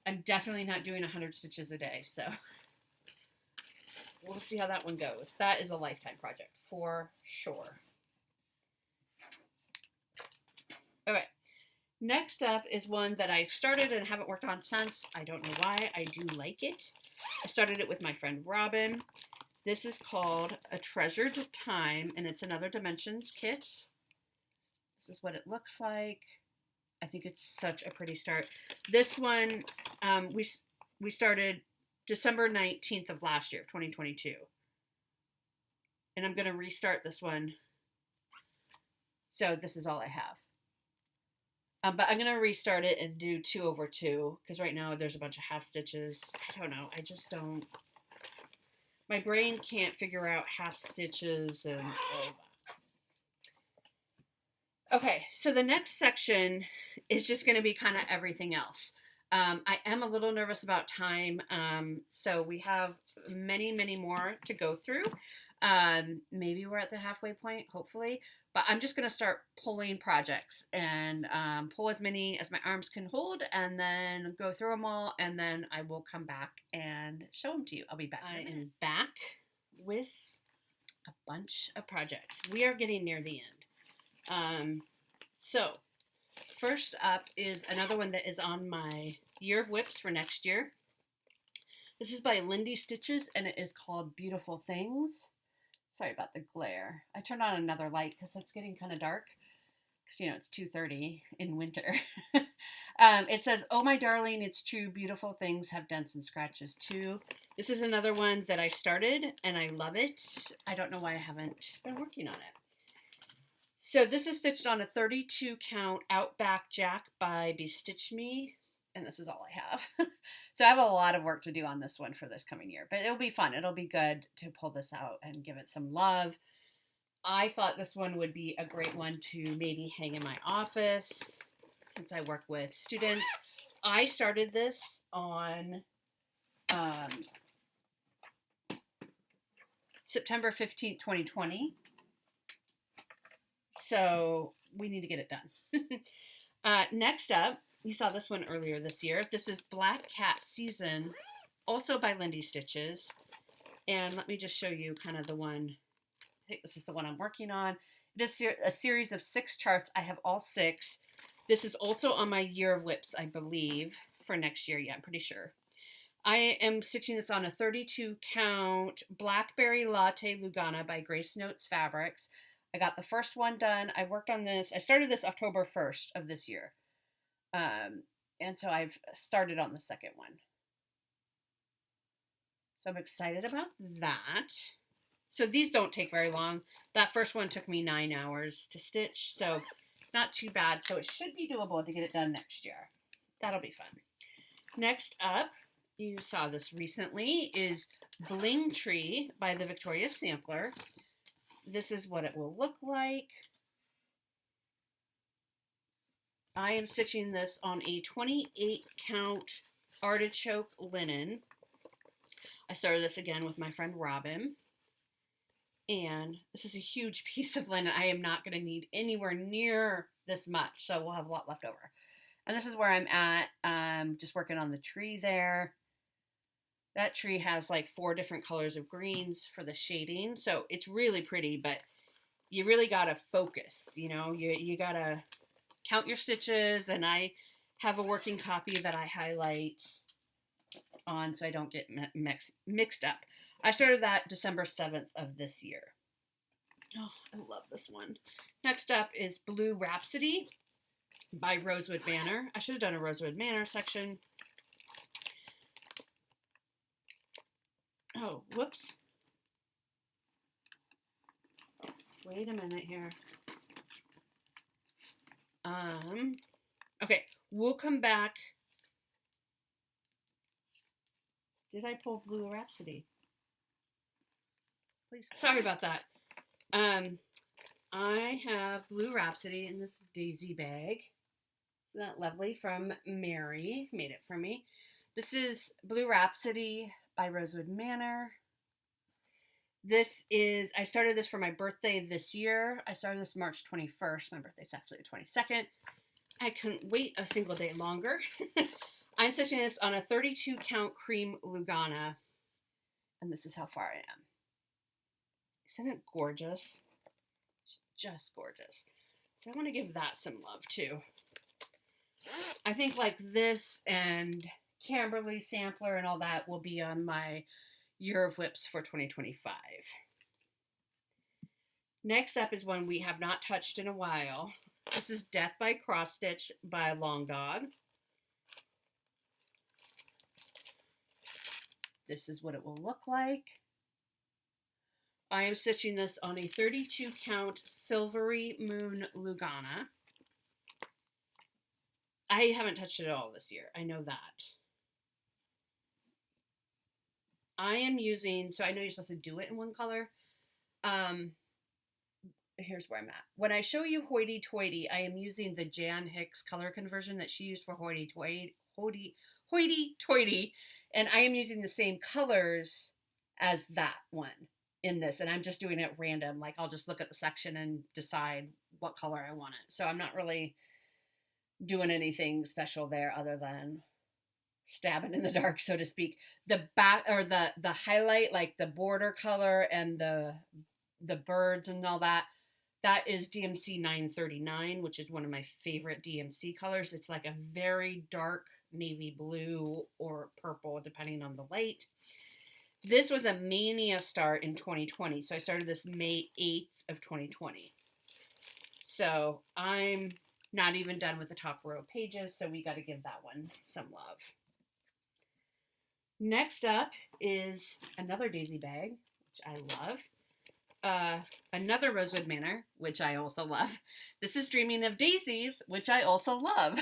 I'm definitely not doing 100 stitches a day, so we'll see how that one goes. That is a lifetime project for sure. Okay, next up is one that I started and haven't worked on since. I don't know why. I do like it. I started it with my friend Robin. This is called A Treasured Time, and it's another Dimensions kit. This is what it looks like. I think it's such a pretty start. This one, we started December 19th of last year, 2022. And I'm going to restart this one. So this is all I have. But I'm going to restart it and do 2 over 2. Because right now there's a bunch of half stitches. I don't know. I just don't. My brain can't figure out half stitches and all that. Okay, so the next section is just going to be kind of everything else. I am a little nervous about time, so we have many, many more to go through. Maybe we're at the halfway point, hopefully, but I'm just going to start pulling projects and pull as many as my arms can hold and then go through them all, and then I will come back and show them to you. I'll be back. I am back with a bunch of projects. We are getting near the end. So first up is another one that is on my year of WIPs for next year. This is by Lindy Stitches and it is called Beautiful Things. Sorry about the glare. I turned on another light because it's getting kind of dark. Because, you know, it's 2:30 in winter. It says, "Oh, my darling, it's true. Beautiful things have dents and scratches, too." This is another one that I started, and I love it. I don't know why I haven't been working on it. So this is stitched on a 32 count Outback Jack by Bestitch Me. And this is all I have. So I have a lot of work to do on this one for this coming year. But it'll be fun. It'll be good to pull this out and give it some love. I thought this one would be a great one to maybe hang in my office since I work with students. I started this on September 15th, 2020. So we need to get it done. Next up, you saw this one earlier this year. This is Black Cat Season, also by Lindy Stitches. And let me just show you kind of the one. I think this is the one I'm working on. It is a series of 6 charts. I have all 6. This is also on my year of WIPs, I believe, for next year. Yeah, I'm pretty sure. I am stitching this on a 32 count Blackberry Latte Lugana by Grace Notes Fabrics. I got the first one done. I worked on this. I started this October 1st of this year. And so I've started on the second one. So I'm excited about that. So these don't take very long. That first one took me 9 hours to stitch. So not too bad. So it should be doable to get it done next year. That'll be fun. Next up, you saw this recently, is Bling Tree by the Victoria Sampler. This is what it will look like. I am stitching this on a 28 count artichoke linen. I started this again with my friend Robin. And this is a huge piece of linen. I am not going to need anywhere near this much, so we'll have a lot left over. And this is where I'm at, just working on the tree there. That tree has like 4 different colors of greens for the shading. So it's really pretty, but you really got to focus, you know. You got to count your stitches, and I have a working copy that I highlight on so I don't get mixed up. I started that December 7th of this year. Oh, I love this one. Next up is Blue Rhapsody by Rosewood Manor. I should have done a Rosewood Manor section. Oh, whoops. Wait a minute here. Okay, we'll come back. Did I pull Blue Rhapsody? Please. Sorry about that. I have Blue Rhapsody in this daisy bag. Isn't that lovely? From Mary. Made it for me. This is Blue Rhapsody by Rosewood Manor. This is, I started this for my birthday this year. I started this March 21st. My birthday's actually the 22nd. I couldn't wait a single day longer. I'm stitching this on a 32 count cream Lugana, and this is how far I am. Isn't it gorgeous? It's just gorgeous. So I want to give that some love too. I think like this and Cambly Sampler and all that will be on my Year of WIPs for 2025. Next up is one we have not touched in a while. This is Death by Crossstitch by Long Dog. This is what it will look like. I am stitching this on a 32 count Silvery Moon Lugana. I haven't touched it at all this year. I know that. I am using, so I know you're supposed to do it in one color. Here's where I'm at. When I show you Hoity Toyy, I am using the Jan Hicks color conversion that she used for Hoity Toyy, and I am using the same colors as that one in this, and I'm just doing it random. Like I'll just look at the section and decide what color I want it. So I'm not really doing anything special there other than stabbing in the dark, so to speak. The back or the highlight, like the border color and the birds and all that, that is DMC 939, which is one of my favorite DMC colors. It's like a very dark navy blue or purple, depending on the light. This was a mania start in 2020, so I started this May 8th of 2020. So I'm not even done with the top row of pages, so we got to give that one some love. Next up is another daisy bag, which I love. Another Rosewood Manor, which I also love. This is Dreaming of Daisies, which I also love.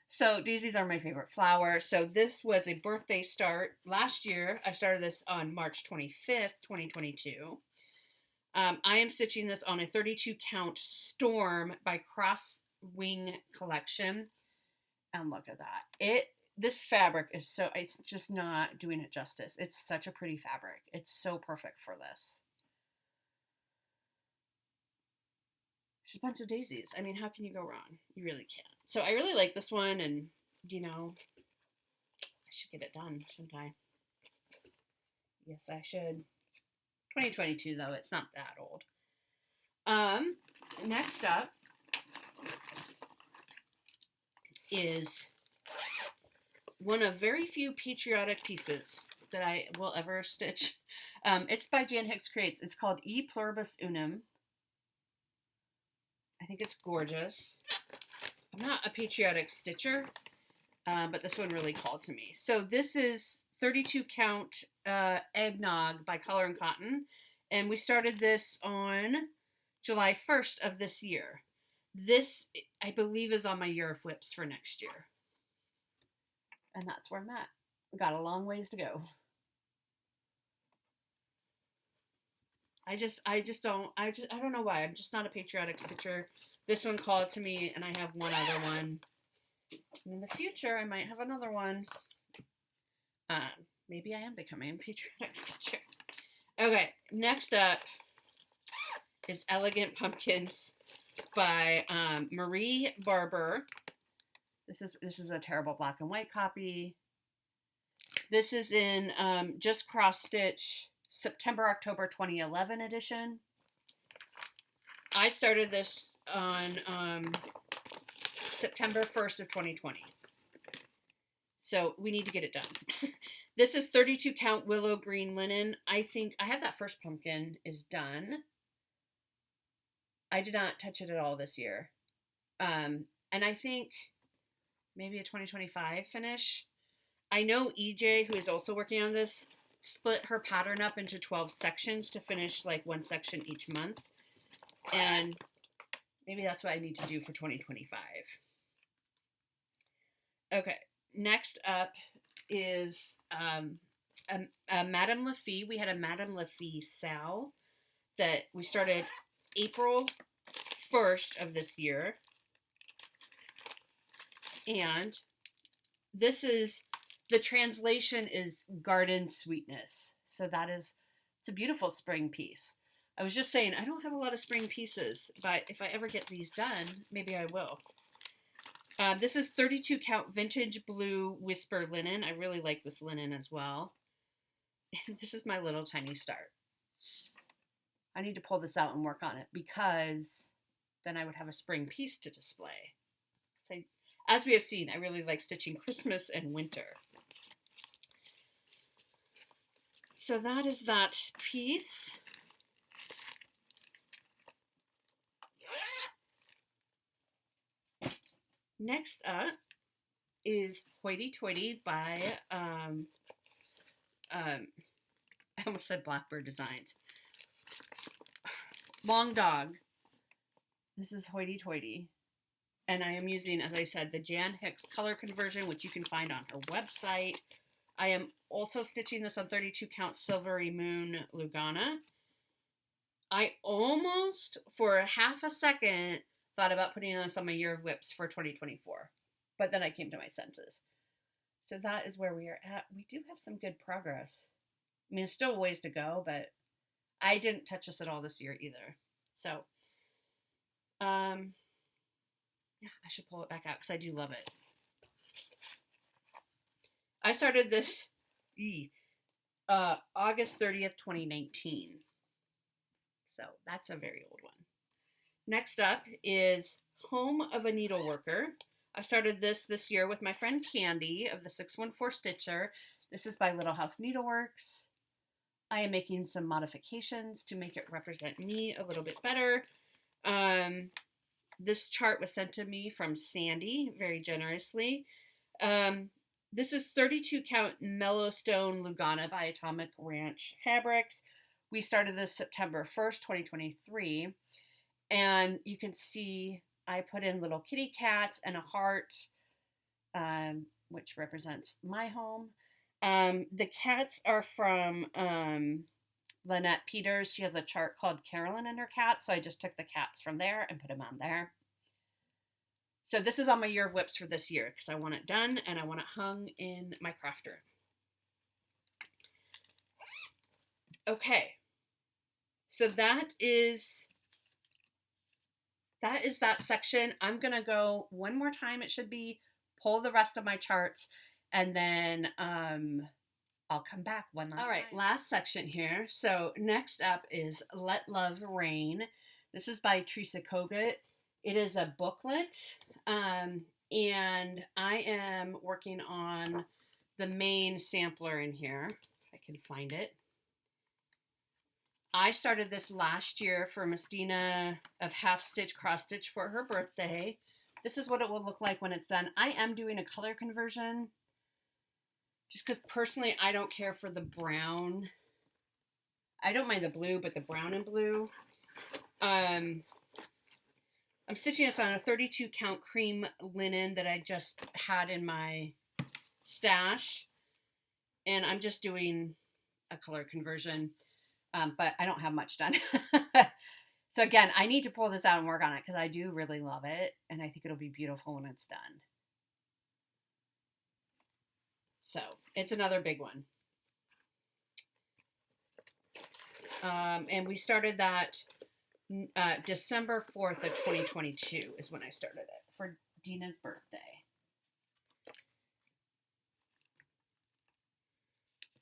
So daisies are my favorite flower. So this was a birthday start. Last year, I started this on March 25th, 2022. I am stitching this on a 32 count Storm by Crosswing Collection. And look at that. This fabric is so, it's just not doing it justice. It's such a pretty fabric. It's so perfect for this. Just a bunch of daisies. I mean, how can you go wrong? You really can't. So I really like this one, and, you know, I should get it done, shouldn't I? Yes, I should. 2022, though. It's not that old. Next up is one of very few patriotic pieces that I will ever stitch. It's by Jan Hicks Creates. It's called E Pluribus Unum. I think it's gorgeous. I'm not a patriotic stitcher, but this one really called to me. So this is 32 count Eggnog by Color and Cotton, and we started this on July 1st of this year. This, I believe, is on my Year of WIPs for next year. And that's where I'm at. We've got a long ways to go. I don't know why. I'm just not a patriotic stitcher. This one called to me, and I have one other one. And in the future, I might have another one. Maybe I am becoming a patriotic stitcher. Okay, next up is Elegant Pumpkins by Marie Barber. This is a terrible black and white copy. This is in just Crossstitch September-October 2011 edition. I started this on September 1st of 2020. So we need to get it done. This is 32 count Willow Green Linen. I think I have that first pumpkin is done. I did not touch it at all this year. And I think maybe a 2025 finish. I know EJ, who is also working on this, split her pattern up into 12 sections to finish like one section each month. And maybe that's what I need to do for 2025. Okay, next up is a Madame Lafie. We had a Madame Lafie Sal that we started April 1st of this year. And this is, the translation is Garden Sweetness. So it's a beautiful spring piece. I was just saying, I don't have a lot of spring pieces, but if I ever get these done, maybe I will. This is 32 count vintage blue whisper linen. I really like this linen as well. And this is my little tiny start. I need to pull this out and work on it because then I would have a spring piece to display. So as we have seen, I really like stitching Christmas and winter. So that is that piece. Next up is Hoity Toity by, I almost said Blackbird Designs. Long Dog. This is Hoity Toity. And I am using, as I said, the Jan Hicks color conversion, which you can find on her website. I am also stitching this on 32 count Silvery Moon Lugana. I almost, for half a second, thought about putting this on my year of WIPs for 2024. But then I came to my senses. So that is where we are at. We do have some good progress. I mean, there's still ways to go, but I didn't touch this at all this year either. So, yeah, I should pull it back out because I do love it. I started this August 30th, 2019. So that's a very old one. Next up is Home of a Needleworker. I started this year with my friend Candy of the 614 Stitcher. This is by Little House Needleworks. I am making some modifications to make it represent me a little bit better. This chart was sent to me from Sandy very generously. This is 32 count Mellowstone Lugana by Atomic Ranch Fabrics. We started this September 1st, 2023. And you can see I put in little kitty cats and a heart, which represents my home. The cats are from Lynette Peters. She has a chart called Carolyn and Her Cats. So I just took the cats from there and put them on there. So this is on my year of WIPs for this year because I want it done and I want it hung in my craft room. Okay. So that is that section. I'm going to go one more time. It should be pull the rest of my charts and then I'll come back one last time. All right, last section here. So next up is Let Love Rain. This is by Teresa Kogut. It is a booklet and I am working on the main sampler in here. If I can find it. I started this last year for Mistina of Half Stitch Cross Stitch for her birthday. This is what it will look like when it's done. I am doing a color conversion just because personally I don't care for the brown. I don't mind the blue, but the brown and blue. I'm stitching this on a 32 count cream linen that I just had in my stash. And I'm just doing a color conversion. But I don't have much done. So again, I need to pull this out and work on it because I do really love it. And I think it'll be beautiful when it's done. So it's another big one. And we started that December 4th of 2022 is when I started it for Dina's birthday.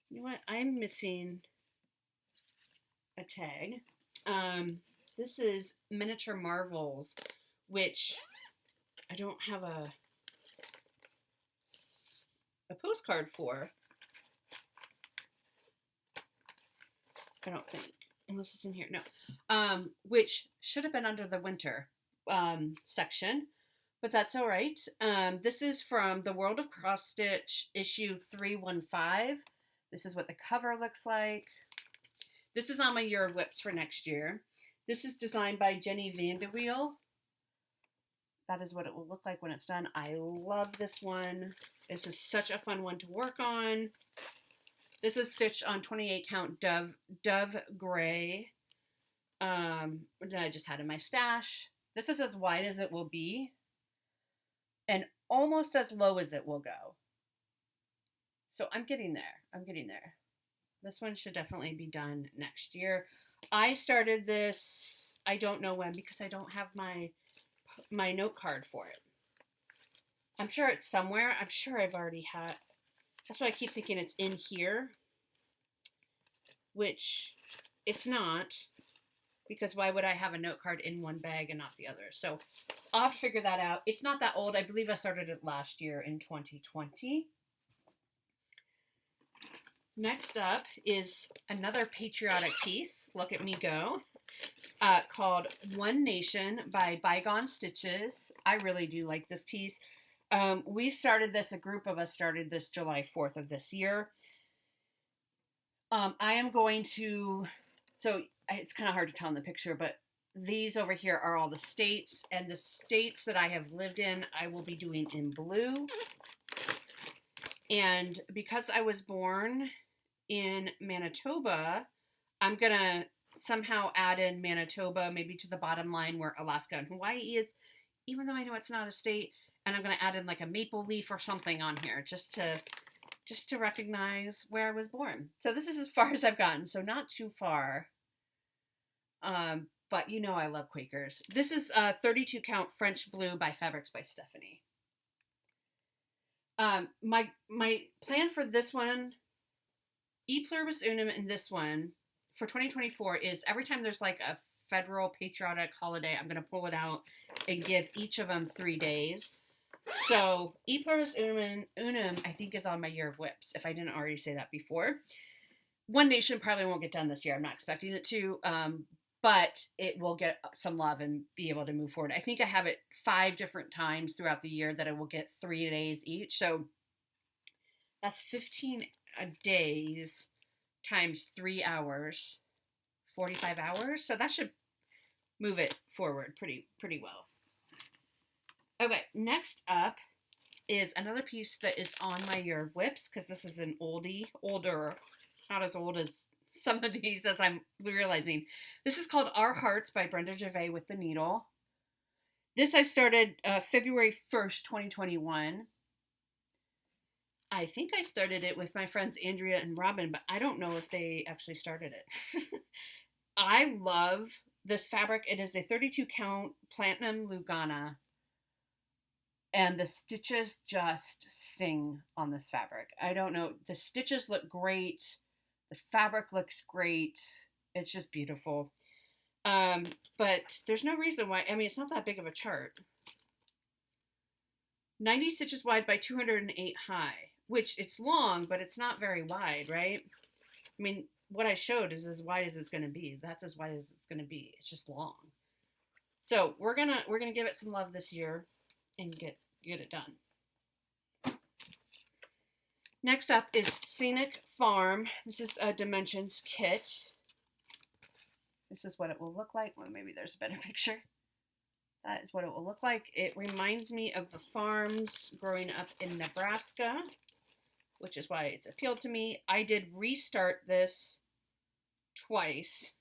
You know what? I'm missing a tag. This is Miniature Marvels, which I don't have a postcard for. I don't think, unless it's in here. No. Which should have been under the winter section, but that's all right. This is from The World of Cross Stitch, issue 315. This is what the cover looks like. This is on my year of WIPs for next year. This is designed by Jenny Vandeweel. That is what it will look like when it's done. I love this one. This is such a fun one to work on. This is stitched on 28 count Dove Gray that I just had in my stash. This is as wide as it will be and almost as low as it will go. So I'm getting there. I'm getting there. This one should definitely be done next year. I started this, I don't know when, because I don't have my note card for it. I'm sure it's somewhere. I'm sure I've already had, that's why I keep thinking it's in here, which it's not, because why would I have a note card in one bag and not the other? So I'll have to figure that out. It's not that old. I believe I started it last year in 2020. Next up is another patriotic piece, look at me go, called One Nation by Bygone Stitches. I really do like this piece. We started this, a group of us started this July 4th of this year. I am going to, so it's kind of hard to tell in the picture, but these over here are all the states, and the states that I have lived in, I will be doing in blue. And because I was born in Manitoba, I'm going to somehow add in Manitoba, maybe to the bottom line where Alaska and Hawaii is, even though I know it's not a state. And I'm going to add in like a maple leaf or something on here just to recognize where I was born. So this is as far as I've gotten, so not too far. But you know I love Quakers. This is 32 count French Blue by Fabrics by Stephanie. My plan for this one, E Pluribus Unum, and this one for 2024 is every time there's like a federal patriotic holiday, I'm going to pull it out and give each of them 3 days. So E Pluribus Unum, I think, is on my year of WIPs, if I didn't already say that before. One Nation probably won't get done this year. I'm not expecting it to, but it will get some love and be able to move forward. I think I have it 5 different times throughout the year that I will get 3 days each. So that's 15 days times 3 hours, 45 hours. So that should move it forward pretty well. Okay, next up is another piece that is on my year of WIPs, because this is an older, not as old as some of these as I'm realizing. This is called Our Hearts by Brenda Gervais with the needle. This I started February 1st, 2021. I think I started it with my friends Andrea and Robin, but I don't know if they actually started it. I love this fabric. It is a 32 count Platinum Lugana. And the stitches just sing on this fabric. I don't know. The stitches look great. The fabric looks great. It's just beautiful. But there's no reason why. I mean, it's not that big of a chart. 90 stitches wide by 208 high, which it's long, but it's not very wide, right? I mean, what I showed is as wide as it's going to be. That's as wide as it's going to be. It's just long. So we're gonna give it some love this year and get it done. Next up is Scenic Farm. This is a Dimensions kit. This is what it will look like. Well, maybe there's a better picture. That is what it will look like. It reminds me of the farms growing up in Nebraska, which is why it's appealed to me. I did restart this twice.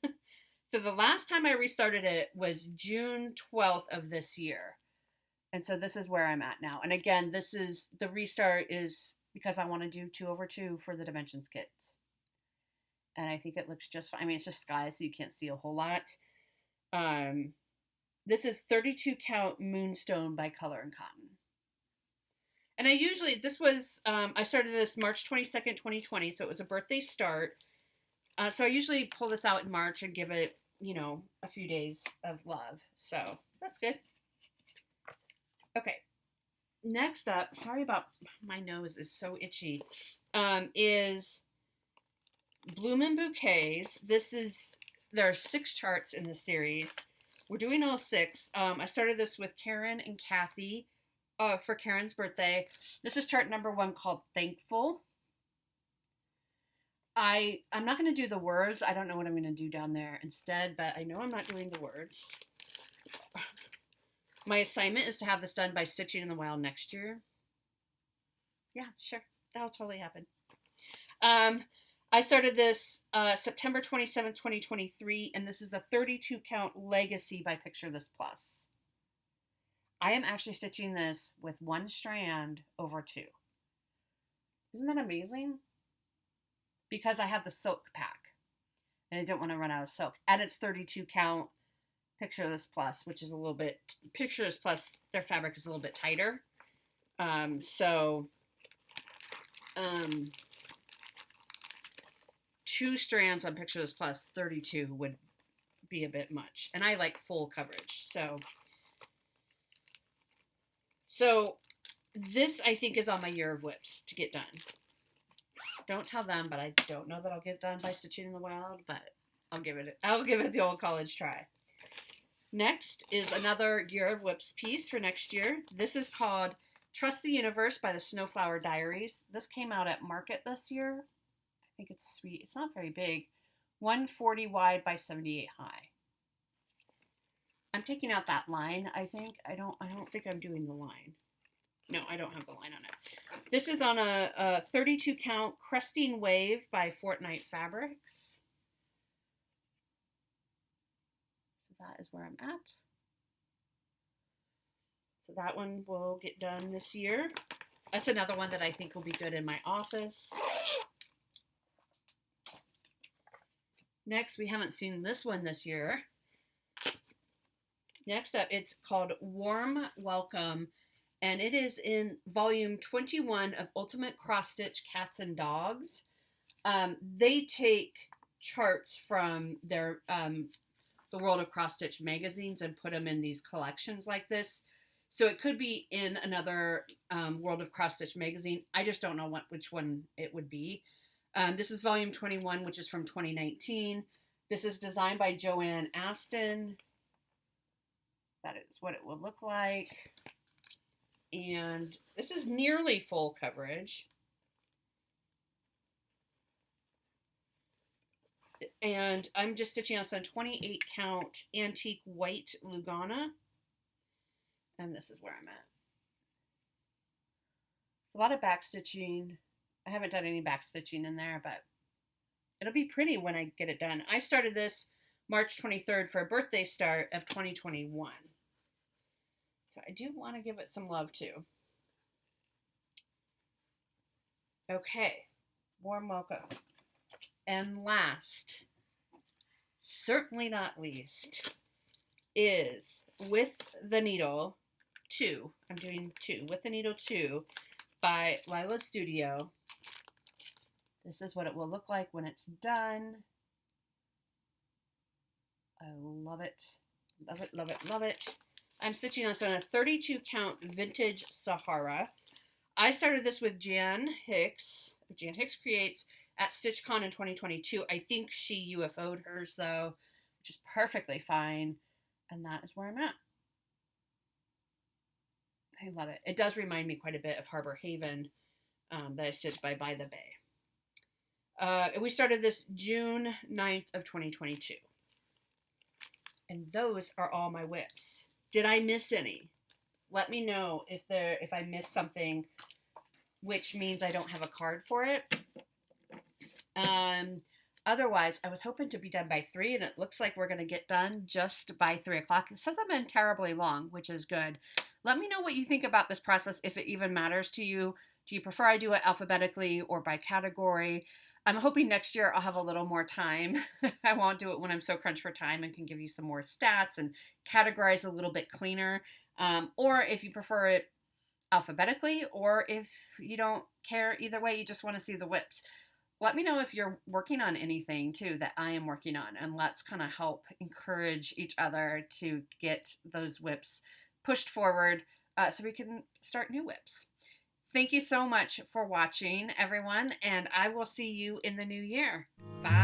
So the last time I restarted it was June 12th of this year. And so this is where I'm at now. And again, this is, the restart is because I want to do 2/2 for the Dimensions kit. And I think it looks just fine. I mean, it's just sky, so you can't see a whole lot. This is 32 count Moonstone by Color and Cotton. And I usually, this was, I started this March 22nd, 2020, so it was a birthday start. So I usually pull this out in March and give it, you know, a few days of love. So that's good. Okay. Next up, sorry about my nose is so itchy, is Bloomin' Bouquets. There are 6 charts in the series. We're doing all 6. I started this with Karen and Kathy for Karen's birthday. This is chart number 1 called Thankful. I'm not going to do the words. I don't know what I'm going to do down there instead, but I know I'm not doing the words. My assignment is to have this done by Stitching in the Wild next year. Yeah, sure. That'll totally happen. I started this September 27th, 2023, and this is a 32 count Legacy by Picture This Plus. I am actually stitching this with 1 strand over 2. Isn't that amazing? Because I have the silk pack, and I don't want to run out of silk. And it's 32 count Picture This Plus, which is a little bit, Picture This Plus, their fabric is a little bit tighter. So 2 strands on Picture This Plus, 32 would be a bit much. And I like full coverage. So this, I think, is on my year of WIPs to get done. Don't tell them, but I don't know that I'll get done by Stitching in the Wild, but I'll give it the old college try. Next is another year of WIPs piece for next year. This is called Trust the Universe by the Snowflower Diaries. This came out at Market this year. I think it's sweet. It's not very big. 140 wide by 78 high. I'm taking out that line, I think. I don't think I'm doing the line. No, I don't have the line on it. This is on a 32 count Cresting Wave by Fortnite Fabrics. So that is where I'm at. So that one will get done this year. That's another one that I think will be good in my office. Next, we haven't seen this one this year. Next up, it's called Warm Welcome, and it is in volume 21 of Ultimate Crossstitch Cats and Dogs. They take charts from their the World of Crossstitch magazines and put them in these collections like this. So it could be in another World of Crossstitch magazine. I just don't know which one it would be. This is volume 21, which is from 2019. This is designed by Joanne Aston. That is what it will look like. And this is nearly full coverage. And I'm just stitching on some 28 count antique white Lugana. And this is where I'm at. A lot of back stitching. I haven't done any back stitching in there, but it'll be pretty when I get it done. I started this March 23rd for a birthday start of 2021. So I do want to give it some love too. Okay, warm welcome. And last, certainly not least, is With the Needle 2. I'm doing 2. With the Needle 2 by Lila Studio. This is what it will look like when it's done. I love it. Love it, love it, love it. I'm stitching on a 32 count vintage Sahara. I started this with Jan Hicks. Jan Hicks Creates at StitchCon in 2022. I think she UFO'd hers though, which is perfectly fine. And that is where I'm at. I love it. It does remind me quite a bit of Harbor Haven that I stitched by the Bay. We started this June 9th of 2022. And those are all my WIPs. Did I miss any? Let me know if I missed something, which means I don't have a card for it. Otherwise, I was hoping to be done by 3, and it looks like we're going to get done just by 3 o'clock. It says I've been terribly long, which is good. Let me know what you think about this process, if it even matters to you. Do you prefer I do it alphabetically or by category? I'm hoping next year I'll have a little more time. I won't do it when I'm so crunched for time and can give you some more stats and categorize a little bit cleaner. Or if you prefer it alphabetically, or if you don't care either way, you just want to see the WIPs. Let me know if you're working on anything too that I am working on, and let's kind of help encourage each other to get those WIPs pushed forward so we can start new WIPs. Thank you so much for watching, everyone, and I will see you in the new year. Bye.